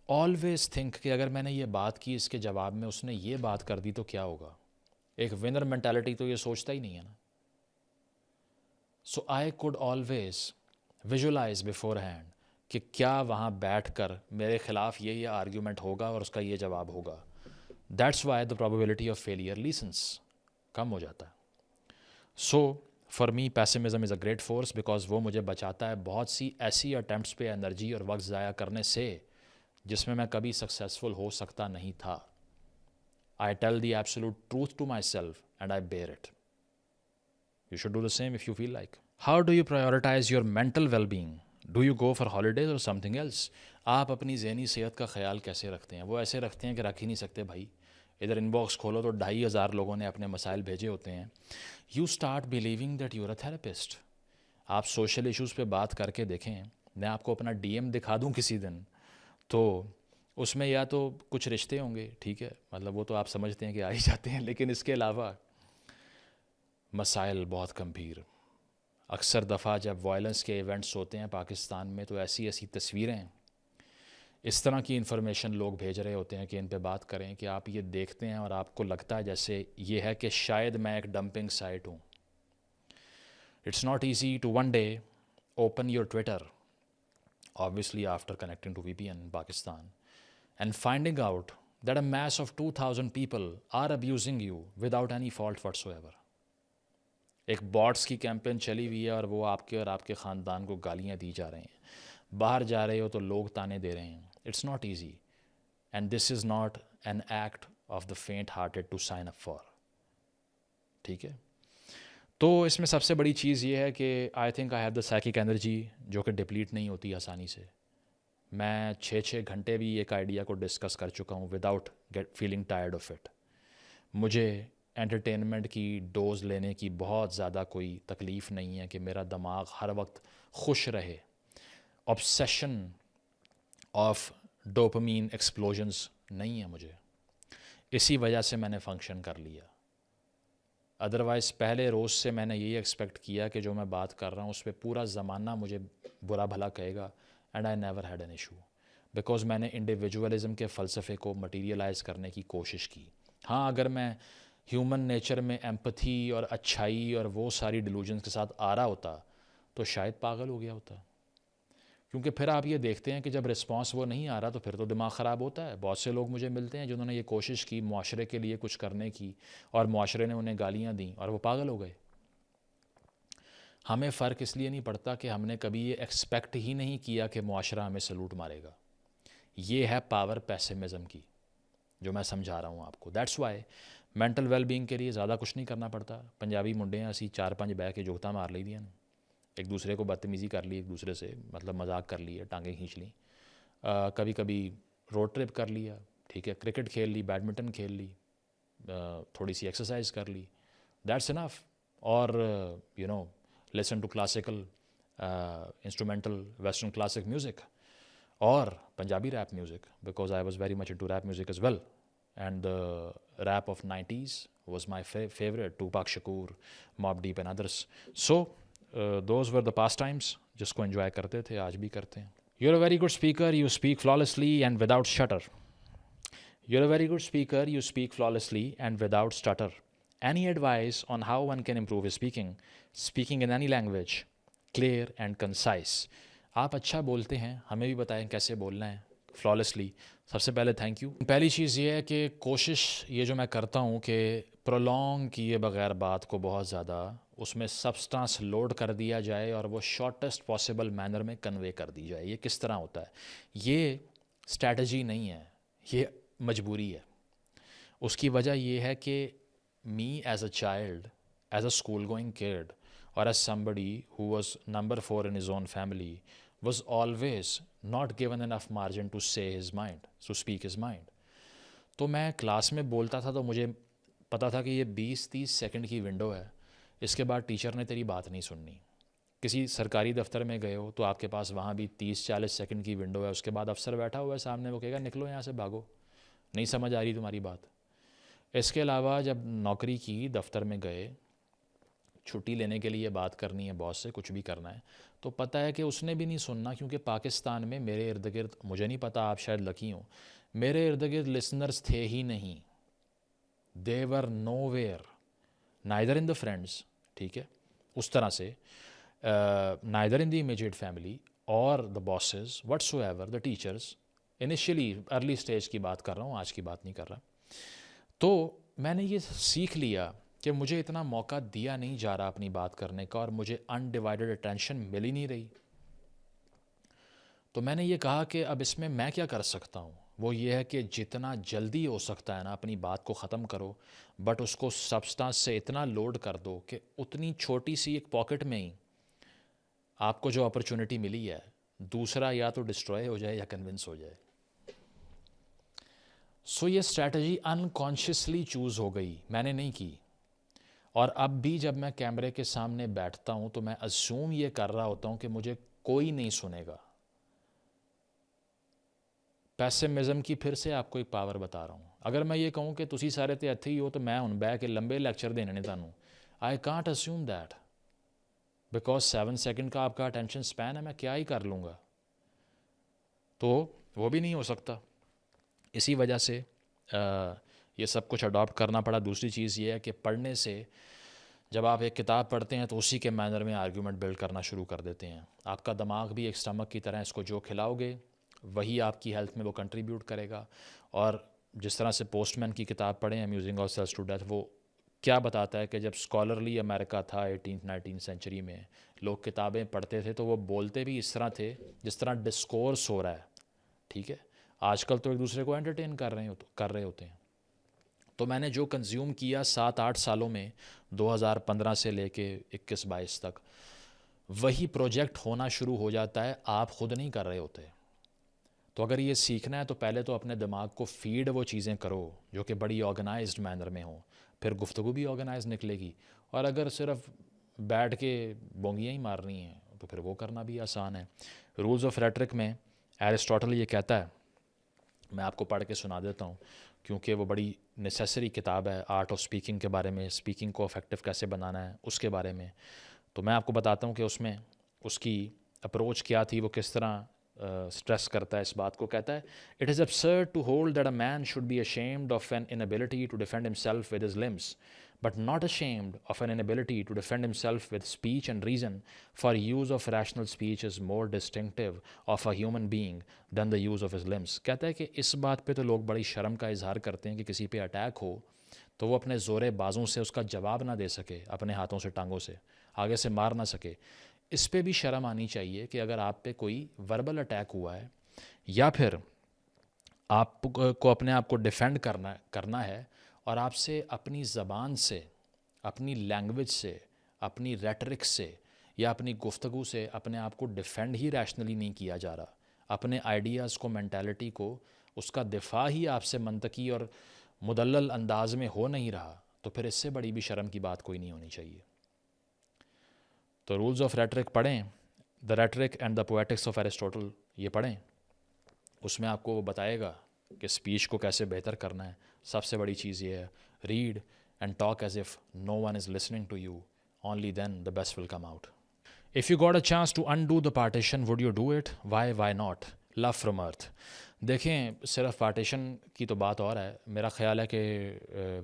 آلویز تھنک کہ اگر میں نے یہ بات کی اس کے جواب میں اس نے یہ بات کر دی تو کیا ہوگا. ایک ونر مینٹالٹی تو یہ سوچتا ہی نہیں ہے نا. So I could always visualize beforehand کہ کیا وہاں بیٹھ کر میرے خلاف یہ آرگیومنٹ ہوگا اور اس کا یہ جواب ہوگا. That's why the probability of failure lessens کم ہو جاتا ہے. So for me pessimism is a great force because وہ مجھے بچاتا ہے بہت سی ایسی اٹیمپٹس پہ انرجی اور وقت ضائع کرنے سے جس میں کبھی سکسیزفل ہو سکتا نہیں تھا. I tell the absolute truth to myself and I bear it. You should do the same if you feel like. How do you prioritize your mental well-being? Do you go for holidays or something else? آپ اپنی ذہنی صحت کا خیال کیسے رکھتے ہیں؟ وہ ایسے رکھتے ہیں کہ رکھ ہی نہیں سکتے بھائی. ادھر ان باکس کھولو تو 2,500 لوگوں نے اپنے مسائل بھیجے ہوتے ہیں. You start believing that you're a therapist. آپ سوشل ایشوز پہ بات کر کے دیکھیں. میں آپ کو اپنا ڈی ایم دکھا دوں کسی دن تو اس میں یا تو کچھ رشتے ہوں گے، ٹھیک ہے، مطلب وہ تو آپ سمجھتے ہیں کہ آ ہی جاتے ہیں، لیکن اس کے علاوہ مسائل بہت گمبھیر. اکثر دفعہ جب وائلنس کے ایونٹس ہوتے ہیں پاکستان میں تو ایسی ایسی تصویریں، اس طرح کی انفارمیشن لوگ بھیج رہے ہوتے ہیں کہ ان پہ بات کریں کہ آپ یہ دیکھتے ہیں اور آپ کو لگتا ہے جیسے یہ ہے کہ شاید میں ایک ڈمپنگ سائٹ ہوں. It's not easy to one day open your Twitter obviously after connecting to VPN in Pakistan and finding out that a mass of 2,000 people are abusing you without any fault whatsoever. ایک بارڈس کی campaign چلی ہوئی ہے اور وہ آپ کے اور آپ کے خاندان کو گالیاں دی جا رہے ہیں. باہر جا رہے ہو تو لوگ تانے دے رہے ہیں. It's not easy and this is not an act of the faint hearted to sign up for. ٹھیک ہے، تو اس میں سب سے بڑی چیز یہ ہے کہ I think I have the psychic energy جو کہ ڈپلیٹ نہیں ہوتی آسانی سے. میں 6 گھنٹے بھی ایک آئیڈیا کو ڈسکس کر چکا ہوں without feeling tired of it. مجھے انٹرٹینمنٹ کی ڈوز لینے کی بہت زیادہ کوئی تکلیف نہیں ہے کہ میرا دماغ ہر وقت خوش رہے. آبسیشن آف ڈوپامین ایکسپلوژنس نہیں ہے مجھے، اسی وجہ سے میں نے فنکشن کر لیا. ادروائز پہلے روز سے میں نے یہی ایکسپیکٹ کیا کہ جو میں بات کر رہا ہوں اس پہ پورا زمانہ مجھے برا بھلا کہے گا and I never had an issue because میں نے انڈیویجولزم کے فلسفے کو مٹیریلائز کرنے کی کوشش کی. ہاں اگر میں ہیومن نیچر میں ایمپتھی اور اچھائی اور وہ ساری ڈیلوژنس کے ساتھ آ رہا ہوتا تو شاید پاگل ہو گیا ہوتا، کیونکہ پھر آپ یہ دیکھتے ہیں کہ جب رسپانس وہ نہیں آ رہا تو پھر تو دماغ خراب ہوتا ہے. بہت سے لوگ مجھے ملتے ہیں جنہوں نے یہ کوشش کی معاشرے کے لیے کچھ کرنے کی اور معاشرے نے انہیں گالیاں دیں اور وہ پاگل ہو گئے. ہمیں فرق اس لیے نہیں پڑتا کہ ہم نے کبھی یہ ایکسپیکٹ ہی نہیں کیا کہ معاشرہ ہمیں سلوٹ مارے گا. یہ ہے پاور پیسمزم کی. جو میں سمجھا رہا ہوں آپ کو. That's why mental well being کے لیے زیادہ کچھ نہیں کرنا پڑتا. پنجابی منڈے ہیں اسی 4-5 بہ کے جوگتا مار لی دیا نا, ایک دوسرے کو بدتمیزی کر لی, ایک دوسرے سے مطلب مذاق کر لی ہے, ٹانگیں کھینچ لیں, کبھی کبھی روڈ ٹرپ کر لیا, ٹھیک ہے, کرکٹ کھیل لی, بیڈمنٹن کھیل لی, تھوڑی سی ایکسرسائز کر لی, دیٹس انف. اور listen to classical instrumental western classic music اور Punjabi rap music, because I was very much into rap music as well, and rap of 90s was my favourite, Tupac Shakur, Mob Deep and others. So those were the past times جس کو enjoy کرتے تھے, آج بھی کرتے ہیں. You are a very good speaker, you speak flawlessly and without stutter. You are a very good speaker, you speak flawlessly and without stutter. Any advice on how one can improve his speaking in any language, clear and concise. آپ اچھا بولتے ہیں, ہمیں بھی بتائیں کیسے بولنا ہے فلالسلی. سب سے پہلے تھینک یو. پہلی چیز یہ ہے کہ کوشش یہ جو میں کرتا ہوں کہ پرولونگ کیے بغیر بات کو بہت زیادہ اس میں سبسٹانس لوڈ کر دیا جائے اور وہ شارٹیسٹ پاسبل مینر میں کنوے کر دی جائے. یہ کس طرح ہوتا ہے؟ یہ اسٹریٹجی نہیں ہے, یہ مجبوری ہے. اس کی وجہ یہ ہے کہ me as a child, as a school going kid, or as somebody who was number 4 in his own family, was always not given enough margin to say his mind, to speak his mind. تو میں class میں بولتا تھا تو مجھے پتا تھا کہ یہ 20-30 سیکنڈ کی ونڈو ہے, اس کے بعد ٹیچر نے تیری بات نہیں سننی. کسی سرکاری دفتر میں گئے ہو تو آپ کے پاس وہاں بھی 30-40 سیکنڈ کی ونڈو ہے, اس کے بعد افسر بیٹھا ہوا ہے سامنے, وہ کہے گا نکلو یہاں سے, بھاگو, نہیں سمجھ آ رہی تمہاری بات. اس کے علاوہ جب نوکری کی, دفتر میں گئے, چھٹی لینے کے لیے بات کرنی ہے باس سے, کچھ بھی کرنا ہے, تو پتہ ہے کہ اس نے بھی نہیں سننا, کیونکہ پاکستان میں میرے ارد گرد, مجھے نہیں پتا آپ شاید لکی ہوں, میرے ارد گرد لسنرز تھے ہی نہیں. They were nowhere, neither in the friends, ٹھیک ہے, اس طرح سے neither in the immediate family اور the bosses whatsoever, the teachers. Initially early stage کی بات کر رہا ہوں, آج کی بات نہیں کر رہا. تو میں نے یہ سیکھ لیا کہ مجھے اتنا موقع دیا نہیں جا رہا اپنی بات کرنے کا, اور مجھے انڈیوائیڈڈ اٹینشن مل ہی نہیں رہی. تو میں نے یہ کہا کہ اب اس میں کیا کر سکتا ہوں, وہ یہ ہے کہ جتنا جلدی ہو سکتا ہے نا اپنی بات کو ختم کرو, بٹ اس کو سبسٹانس سے اتنا لوڈ کر دو کہ اتنی چھوٹی سی ایک پاکٹ میں ہی آپ کو جو اپرچونٹی ملی ہے, دوسرا یا تو ڈسٹروائے ہو جائے یا کنونس ہو جائے. سو یہ اسٹریٹجی انکانشیسلی چوز ہو گئی, میں نے نہیں کی. اور اب بھی جب میں کیمرے کے سامنے بیٹھتا ہوں تو میں اسیوم یہ کر رہا ہوتا ہوں کہ مجھے کوئی نہیں سنے گا. پیسمزم کی پھر سے آپ کو ایک پاور بتا رہا ہوں. اگر میں یہ کہوں کہ تسی سارے تے اتھے ہی ہو تو میں ہن بہ کے لمبے لیکچر دینے نے تانوں, I can't assume that, because 7 second کا آپ کا اٹینشن سپین ہے, میں کیا ہی کر لوں گا. تو وہ بھی نہیں ہو سکتا. اسی وجہ سے یہ سب کچھ اڈاپٹ کرنا پڑا. دوسری چیز یہ ہے کہ پڑھنے سے, جب آپ ایک کتاب پڑھتے ہیں تو اسی کے مینر میں آرگیومنٹ بلڈ کرنا شروع کر دیتے ہیں. آپ کا دماغ بھی ایک سٹمک کی طرح, اس کو جو کھلاؤ گے وہی آپ کی ہیلتھ میں وہ کنٹریبیوٹ کرے گا. اور جس طرح سے پوسٹ مین کی کتاب پڑھیں, amusing ourselves to death, وہ کیا بتاتا ہے کہ جب اسکالرلی امریکہ تھا 18th-19th سینچری میں, لوگ کتابیں پڑھتے تھے تو وہ بولتے بھی اس طرح تھے جس طرح ڈسکورس ہو رہا ہے, ٹھیک ہے. آج کل تو ایک دوسرے کو انٹرٹین کر رہے ہوتے ہیں. تو میں نے جو کنزیوم کیا 7-8 سالوں میں, 2015 سے لے کے 21-22 تک, وہی پروجیکٹ ہونا شروع ہو جاتا ہے, آپ خود نہیں کر رہے ہوتے. تو اگر یہ سیکھنا ہے تو پہلے تو اپنے دماغ کو فیڈ وہ چیزیں کرو جو کہ بڑی آرگنائزڈ مینر میں ہوں, پھر گفتگو بھی آرگنائز نکلے گی. اور اگر صرف بیٹھ کے بونگیاں ہی مارنی ہیں تو پھر وہ کرنا بھی آسان ہے. رولز آف ریٹرک میں ایرسٹوٹل یہ کہتا ہے, میں آپ کو پڑھ کے سنا دیتا ہوں کیونکہ وہ بڑی نیسیسری کتاب ہے, آرٹ آف اسپیکنگ کے بارے میں, اسپیکنگ کو افیکٹو کیسے بنانا ہے اس کے بارے میں. تو میں آپ کو بتاتا ہوں کہ اس میں اس کی اپروچ کیا تھی, وہ کس طرح اسٹریس کرتا ہے اس بات کو. کہتا ہے, it is absurd to hold that a man should be ashamed of an inability to defend himself with his limbs, but not ashamed of an inability to defend himself with speech and reason, for use of rational speech is more distinctive of a human being than the use of his limbs. کہتا ہے کہ اس بات پہ تو لوگ بڑی شرم کا اظہار کرتے ہیں کہ کسی پہ اٹیک ہو تو وہ اپنے زورے بازوں سے اس کا جواب نہ دے سکے, اپنے ہاتھوں سے ٹانگوں سے آگے سے مار نہ سکے. اس پہ بھی شرم آنی چاہیے کہ اگر آپ پہ کوئی وربل اٹیک ہوا ہے یا پھر آپ کو اپنے آپ کو ڈیفینڈ کرنا ہے، اور آپ سے اپنی زبان سے، اپنی لینگویج سے، اپنی ریٹرک سے یا اپنی گفتگو سے اپنے آپ کو ڈیفینڈ ہی ریشنلی نہیں کیا جا رہا، اپنے آئیڈیاز کو، مینٹالٹی کو، اس کا دفاع ہی آپ سے منطقی اور مدلل انداز میں ہو نہیں رہا، تو پھر اس سے بڑی بھی شرم کی بات کوئی نہیں ہونی چاہیے۔ تو رولز آف ریٹرک پڑھیں، the rhetoric and the poetics of Aristotle, یہ پڑھیں، اس میں آپ کو وہ بتائے گا کہ اسپیچ کو کیسے بہتر کرنا ہے۔ سب سے بڑی چیز یہ ہے، read and talk as if no one is listening to you, only then the best will come out. If you got a chance to undo the partition would you do it? Why not? Love from earth. دیکھیں، صرف partition کی تو بات اور ہے، میرا خیال ہے کہ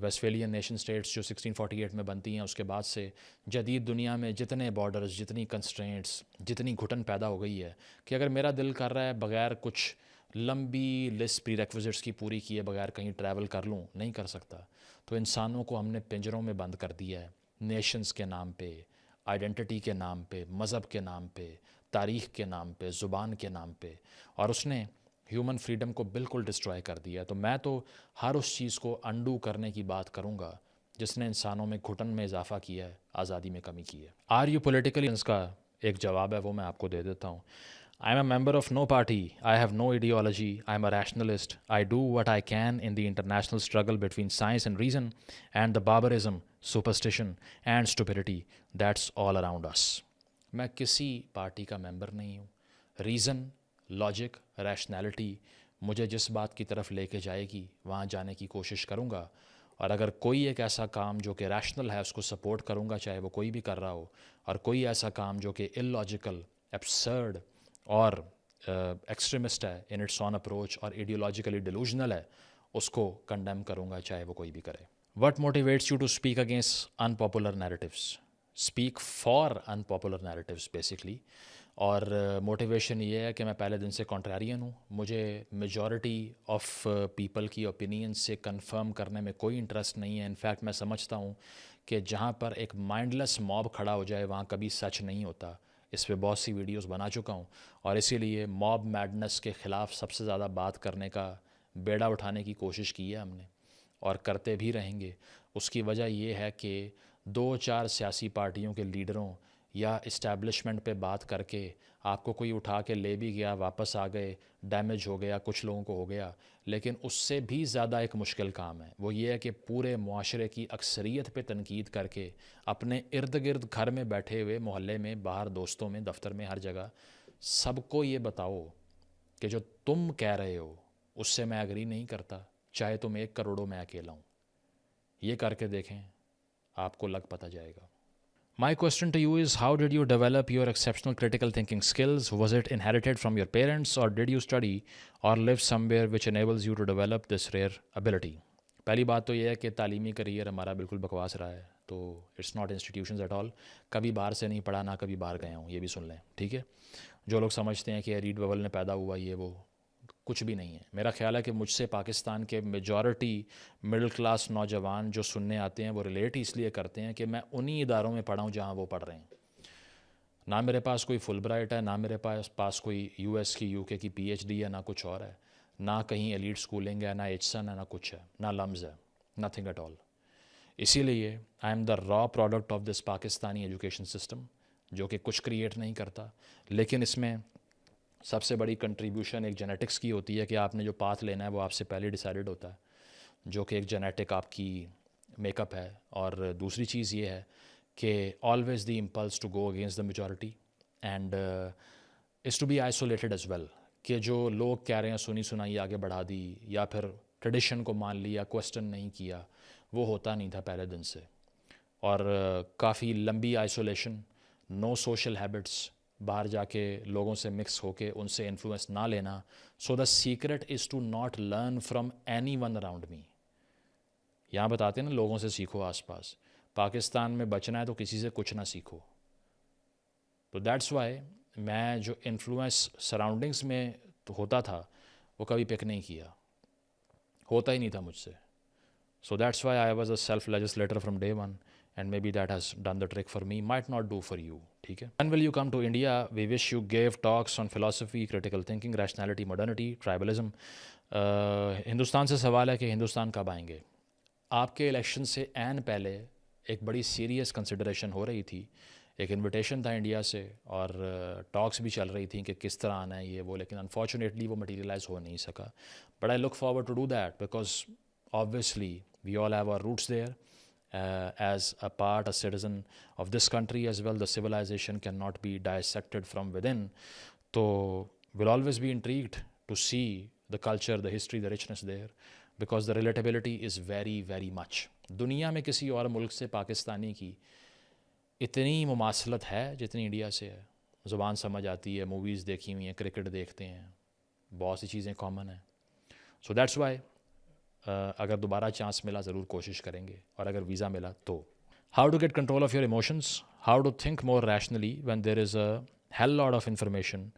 ویسٹفیلین نیشن اسٹیٹس جو 1648 میں بنتی ہیں، اس کے بعد سے جدید دنیا میں جتنے بارڈرز، جتنی کنسٹرینٹس، جتنی گھٹن پیدا ہو گئی ہے کہ اگر میرا دل کر رہا ہے بغیر کچھ لمبی لسٹ پری ریکوزٹس کی پوری کیے بغیر کہیں ٹریول کر لوں، نہیں کر سکتا۔ تو انسانوں کو ہم نے پنجروں میں بند کر دیا ہے، نیشنز کے نام پہ، آئیڈینٹی کے نام پہ، مذہب کے نام پہ، تاریخ کے نام پہ، زبان کے نام پہ، اور اس نے ہیومن فریڈم کو بالکل ڈسٹرائے کر دیا ہے۔ تو میں تو ہر اس چیز کو انڈو کرنے کی بات کروں گا جس نے انسانوں میں گھٹن میں اضافہ کیا ہے، آزادی میں کمی کی ہے۔ آر یو پولیٹیکلی، اس کا ایک جواب ہے، وہ میں آپ کو دے دیتا ہوں۔ I am a member of no party, I have no ideology, I am a rationalist, I do what I can in the international struggle between science and reason and the barbarism, superstition and stupidity that's all around us. میں کسی party کا ممبر نہیں ہوں۔ Reason, logic, rationality مجھے جس بات کی طرف لے کے جائے گی وہاں جانے کی کوشش کروں گا، اور اگر کوئی ایک ایسا کام جو کہ ریشنل ہے اس کو سپورٹ کروں گا، چاہے وہ کوئی بھی کر رہا ہو، اور کوئی ایسا کام جو کہ ان لاجیکل، ایبسرڈ اور ایکسٹریمسٹ ہے ان اٹس آن اپروچ اور ایڈیولوجیکلی ڈیلوژنل ہے، اس کو کنڈیم کروں گا، چاہے وہ کوئی بھی کرے۔ What motivates you to speak against unpopular narratives? Speak for unpopular narratives basically, اور موٹیویشن یہ ہے کہ میں پہلے دن سے کانٹریرین ہوں، مجھے میجورٹی آف پیپل کی اوپینین سے کنفرم کرنے میں کوئی انٹرسٹ نہیں ہے۔ انفیکٹ میں سمجھتا ہوں کہ جہاں پر ایک مائنڈ لیس موب کھڑا ہو جائے وہاں کبھی سچ نہیں ہوتا۔ اس پہ بہت سی ویڈیوز بنا چکا ہوں، اور اسی لیے موب میڈنس کے خلاف سب سے زیادہ بات کرنے کا بیڑا اٹھانے کی کوشش کی ہے ہم نے، اور کرتے بھی رہیں گے۔ اس کی وجہ یہ ہے کہ 2-4 سیاسی پارٹیوں کے لیڈروں یا اسٹیبلشمنٹ پہ بات کر کے آپ کو کوئی اٹھا کے لے بھی گیا، واپس آ گئے، ڈیمیج ہو گیا، کچھ لوگوں کو ہو گیا، لیکن اس سے بھی زیادہ ایک مشکل کام ہے، وہ یہ ہے کہ پورے معاشرے کی اکثریت پہ تنقید کر کے اپنے ارد گرد گھر میں بیٹھے ہوئے، محلے میں، باہر دوستوں میں، دفتر میں، ہر جگہ سب کو یہ بتاؤ کہ جو تم کہہ رہے ہو اس سے میں ایگری نہیں کرتا، چاہے تم 1 کروڑوں میں اکیلا ہوں۔ یہ کر کے دیکھیں، آپ کو لگ پتہ جائے گا۔ My question to you is, how did you develop your exceptional critical thinking skills? Was it inherited from your parents, or did you study or live somewhere which enables you to develop this rare ability? پہلی بات تو یہ ہے کہ تعلیمی career ہمارا بالکل بکواس رہا ہے، تو it's not institutions at all, کبھی باہر سے نہیں پڑھا، نہ کبھی باہر گیا ہوں، یہ بھی سن لیں، ٹھیک ہے؟ جو لوگ سمجھتے ہیں کہ ریڈ ببل نے پیدا ہوا یہ وہ، کچھ بھی نہیں ہے۔ میرا خیال ہے کہ مجھ سے پاکستان کے میجورٹی مڈل کلاس نوجوان جو سننے آتے ہیں وہ ریلیٹ اس لیے کرتے ہیں کہ میں انہی اداروں میں پڑھا ہوں جہاں وہ پڑھ رہے ہیں۔ نہ میرے پاس کوئی فل برائٹ ہے، نہ میرے پاس کوئی یو ایس کی، یو کے کی پی ایچ ڈی ہے، نہ کچھ اور ہے، نہ کہیں ایلیٹ سکولنگ ہے، نہ ایچسن ہے، نہ کچھ ہے، نہ لمز ہے، نتھنگ ایٹ آل۔ اسی لیے آئی ایم دا را product of this Pakistani education system, جو کہ کچھ کریٹ نہیں کرتا، لیکن اس میں سب سے بڑی کنٹریبیوشن ایک جینیٹکس کی ہوتی ہے کہ آپ نے جو پاتھ لینا ہے وہ آپ سے پہلے ڈیسائیڈڈ ہوتا ہے، جو کہ ایک جینیٹک آپ کی میک اپ ہے۔ اور دوسری چیز یہ ہے کہ always the impulse to go against the majority and is to be isolated as well, کہ جو لوگ کہہ رہے ہیں سنی سنائی آگے بڑھا دی، یا پھر ٹریڈیشن کو مان لیا، کوسچن نہیں کیا، وہ ہوتا نہیں تھا پہلے دن سے۔ اور کافی لمبی آئسولیشن، نو سوشل ہیبٹس، باہر جا کے لوگوں سے مکس ہو کے ان سے انفلوئنس نہ لینا۔ So the secret is to not learn from anyone around me. یہاں بتاتے ہیں نا لوگوں سے سیکھو آس پاس، پاکستان میں بچنا ہے تو کسی سے کچھ نہ سیکھو۔ تو دیٹس وائی میں جو انفلوئنس سراؤنڈنگس میں ہوتا تھا وہ کبھی پک نہیں کیا، ہوتا ہی نہیں تھا مجھ سے۔ So that's why I was a self legislator from day one, and maybe that has done the trick for me, might not do for you, ٹھیک ہے؟ When will you come to India? We wish you give talks on philosophy, critical thinking, rationality, modernity, tribalism, Hindustan سے سوال ہے کہ ہندوستان کب آئیں گے. آپ کے الیکشن سے عین پہلے ایک بڑی سیریس کنسیڈریشن ہو رہی تھی, ایک انویٹیشن تھا انڈیا سے, اور ٹاکس بھی چل رہی تھیں کہ کس طرح آنا ہے یہ وہ, لیکن انفارچونیٹلی وہ مٹیریلائز ہو نہیں سکا. But I look forward to do that because obviously we all have our roots there. As a part, a citizen of this country as well, the civilization cannot be dissected from within. So we'll always be intrigued to see the culture, the history, the richness there, because the relatability is very very much. دنیا میں کسی اور ملک سے پاکستانی کی اتنی مماثلت ہے جتنی India سے ہے. زبان سمجھ آتی ہے, موویز دیکھی ہوئی ہیں, کرکٹ دیکھتے ہیں, بہت سی چیزیں کامن ہیں. سو دیٹس وائی اگر دوبارہ چانس ملا ضرور کوشش کریں گے, اور اگر ویزا ملا تو. How to get control of your emotions, how to think more rationally when there is a hell lot of information,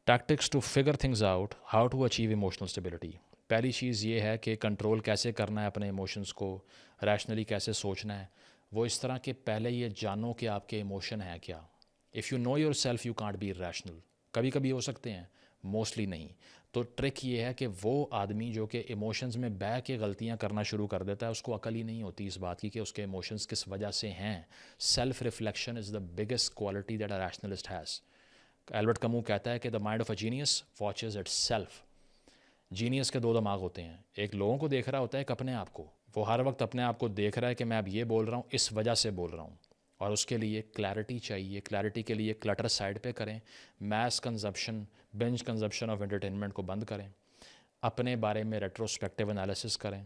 tactics to figure things out, how to achieve emotional stability. پہلی چیز یہ ہے کہ control کیسے کرنا ہے اپنے emotions کو, ریشنلی کیسے سوچنا ہے. وہ اس طرح کہ پہلے یہ جانو کہ آپ کے ایموشن ہیں کیا. If you know yourself you can't be rational. کبھی کبھی ہو سکتے ہیں, موسٹلی نہیں. تو ٹرک یہ ہے کہ وہ آدمی جو کہ ایموشنز میں بہہ کے غلطیاں کرنا شروع کر دیتا ہے, اس کو عقل ہی نہیں ہوتی اس بات کی کہ اس کے ایموشنز کس وجہ سے ہیں. Self reflection is the biggest quality that a rationalist has. Albert Camus کہتا ہے کہ the mind of a genius watches itself. Genius کے دو دماغ ہوتے ہیں, ایک لوگوں کو دیکھ رہا ہوتا ہے, ایک اپنے آپ کو. وہ ہر وقت اپنے آپ کو دیکھ رہا ہے کہ میں اب یہ بول رہا ہوں اس وجہ سے بول رہا ہوں, اور اس کے لیے کلیئرٹی چاہیے. کلیئرٹی کے لیے کلٹر سائڈ پہ کریں, mass consumption, bunch consumption of entertainment کو بند کریں, اپنے بارے میں ریٹروسپیکٹیو انالیسس کریں,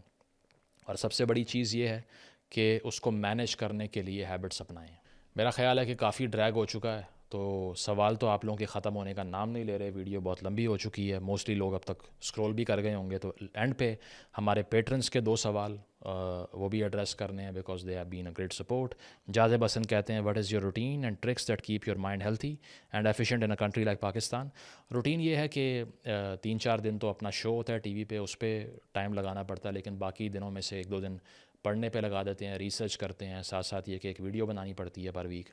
اور سب سے بڑی چیز یہ ہے کہ اس کو مینیج کرنے کے لیے ہیبٹس اپنائیں. میرا خیال ہے کہ کافی ڈریگ ہو چکا ہے, تو سوال تو آپ لوگوں کے ختم ہونے کا نام نہیں لے رہے. ویڈیو بہت لمبی ہو چکی ہے, موسٹلی لوگ اب تک اسکرول بھی کر گئے ہوں گے. تو اینڈ پہ ہمارے پیٹرنس کے 2 سوال وہ بھی ایڈریس کرنے ہیں, because they have been a great support. Jazib Hasan کہتے ہیں what is your routine and tricks that keep your mind healthy and efficient in a country like Pakistan. Routine یہ ہے کہ 3-4 دن تو اپنا شو ہوتا ہے ٹی وی پہ, اس پہ ٹائم لگانا پڑتا ہے, لیکن باقی دنوں میں سے 1-2 دن پڑھنے پہ لگا دیتے ہیں, ریسرچ کرتے ہیں, ساتھ ساتھ یہ کہ ایک ویڈیو بنانی پڑتی ہے پر ویک,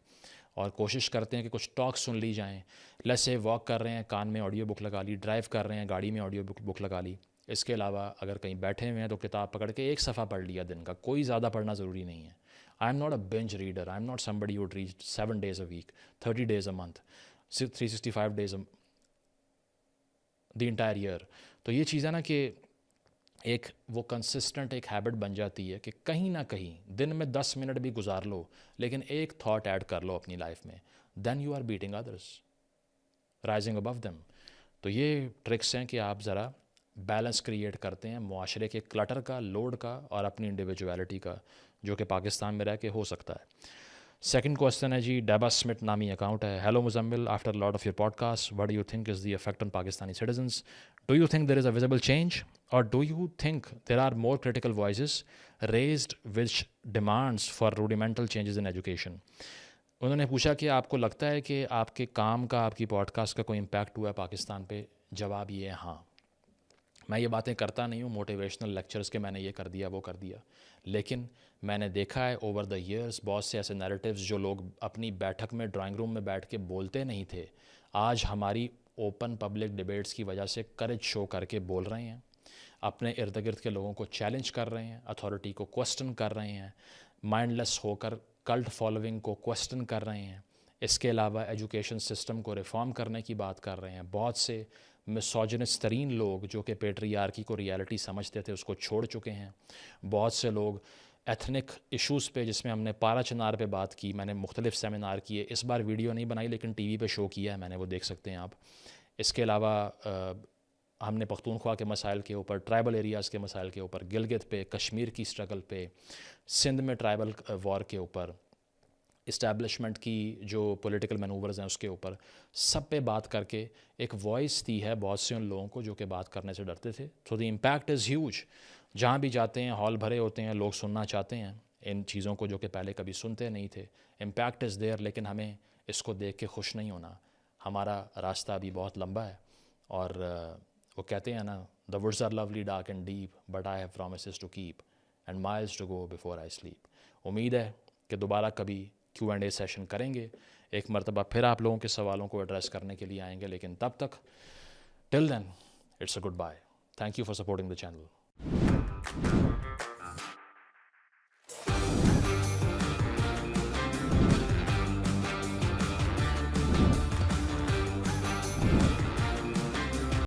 اور کوشش کرتے ہیں کہ کچھ ٹاک سن لی جائیں. لیسے واک کر رہے ہیں, کان میں آڈیو بک لگا لی, ڈرائیو کر رہے ہیں, گاڑی میں آڈیو بک لگا لی. اس کے علاوہ اگر کہیں بیٹھے ہوئے ہیں تو کتاب پکڑ کے 1 صفحہ پڑھ لیا دن کا, کوئی زیادہ پڑھنا ضروری نہیں ہے. آئی am not a bunch reader, I am not somebody who would read 7 days a week, 30 days a month, 365 days the entire year. تو یہ چیز ہے نا کہ ایک وہ کنسسٹنٹ ایک ہیبٹ بن جاتی ہے کہ کہیں نہ کہیں دن میں 10 منٹ بھی گزار لو, لیکن ایک تھاٹ ایڈ کر لو اپنی لائف میں, then you are beating others, rising above them. تو یہ ٹرکس ہیں کہ آپ ذرا بیلنس کریٹ کرتے ہیں معاشرے کے کلٹر کا, لوڈ کا, اور اپنی انڈیویجویلٹی کا, جو کہ پاکستان میں رہ کے ہو سکتا ہے. سیکنڈ کوشچن ہے جی, ڈیبا سمٹ نامی اکاؤنٹ ہے. Hello Muzammil, after lot of your podcast what do you think is the effect on Pakistani citizens. Do you think there is a visible change, اور do you think there are more critical voices raised which demands for rudimental changes in education. انہوں نے پوچھا کہ آپ کو لگتا ہے کہ آپ کے کام کا, آپ کی پوڈ کاسٹ کا کوئی امپیکٹ ہوا ہے پاکستان پہ. جواب یہ ہے ہاں. میں یہ باتیں کرتا نہیں ہوں موٹیویشنل لیکچرز کے میں نے یہ کر دیا وہ کر دیا, لیکن میں نے دیکھا ہے اوور دا ایئرس بہت سے ایسے نیریٹیوز جو لوگ اپنی بیٹھک میں ڈرائنگ روم میں بیٹھ کے بولتے نہیں تھے, آج ہماری اوپن پبلک ڈیبیٹس کی وجہ سے کریج شو کر کے بول رہے ہیں, اپنے ارد گرد کے لوگوں کو چیلنج کر رہے ہیں, اتھارٹی کو کوسچن کر رہے ہیں, مائنڈ لیس ہو کر کلٹ فالوئنگ کو کوسچن کر رہے ہیں. اس کے علاوہ ایجوکیشن سسٹم کو ریفارم کرنے کی بات کر رہے ہیں. بہت سے مسوجنس ترین لوگ جو کہ پیٹریارکی کو ریالٹی سمجھتے تھے اس کو چھوڑ چکے ہیں. بہت سے لوگ ایتھنک ایشوز پہ, جس میں ہم نے پارا چنار پہ بات کی, میں نے مختلف سیمینار کیے, اس بار ویڈیو نہیں بنائی لیکن ٹی وی پہ شو کیا ہے میں نے, وہ دیکھ سکتے ہیں آپ. اس کے علاوہ ہم نے پختونخوا کے مسائل کے اوپر, ٹرائبل ایریاز کے مسائل کے اوپر, گلگت پہ, کشمیر کی اسٹرگل پہ, سندھ میں ٹرائبل وار کے اوپر, اسٹیبلشمنٹ کی جو پولیٹیکل مینوورز ہیں اس کے اوپر, سب پہ بات کر کے ایک وائس دی ہے بہت سے ان لوگوں کو جو کہ بات کرنے سے ڈرتے تھے. تو دی امپیکٹ از ہیوج. جہاں بھی جاتے ہیں ہال بھرے ہوتے ہیں, لوگ سننا چاہتے ہیں ان چیزوں کو جو کہ پہلے کبھی سنتے نہیں تھے. امپیکٹ از دیئر, لیکن ہمیں اس کو دیکھ کے خوش نہیں ہونا. ہمارا راستہ ابھی بہت لمبا ہے, اور وہ کہتے ہیں نا, the woods are lovely dark and deep but I have promises to keep and miles to go before I sleep. امید ہے کہ دوبارہ کبھی Q&A سیشن کریں گے, ایک مرتبہ پھر آپ لوگوں کے سوالوں کو ایڈریس کرنے کے لیے آئیں گے, لیکن تب تک ٹل دین It's a goodbye. Thank you for supporting the channel.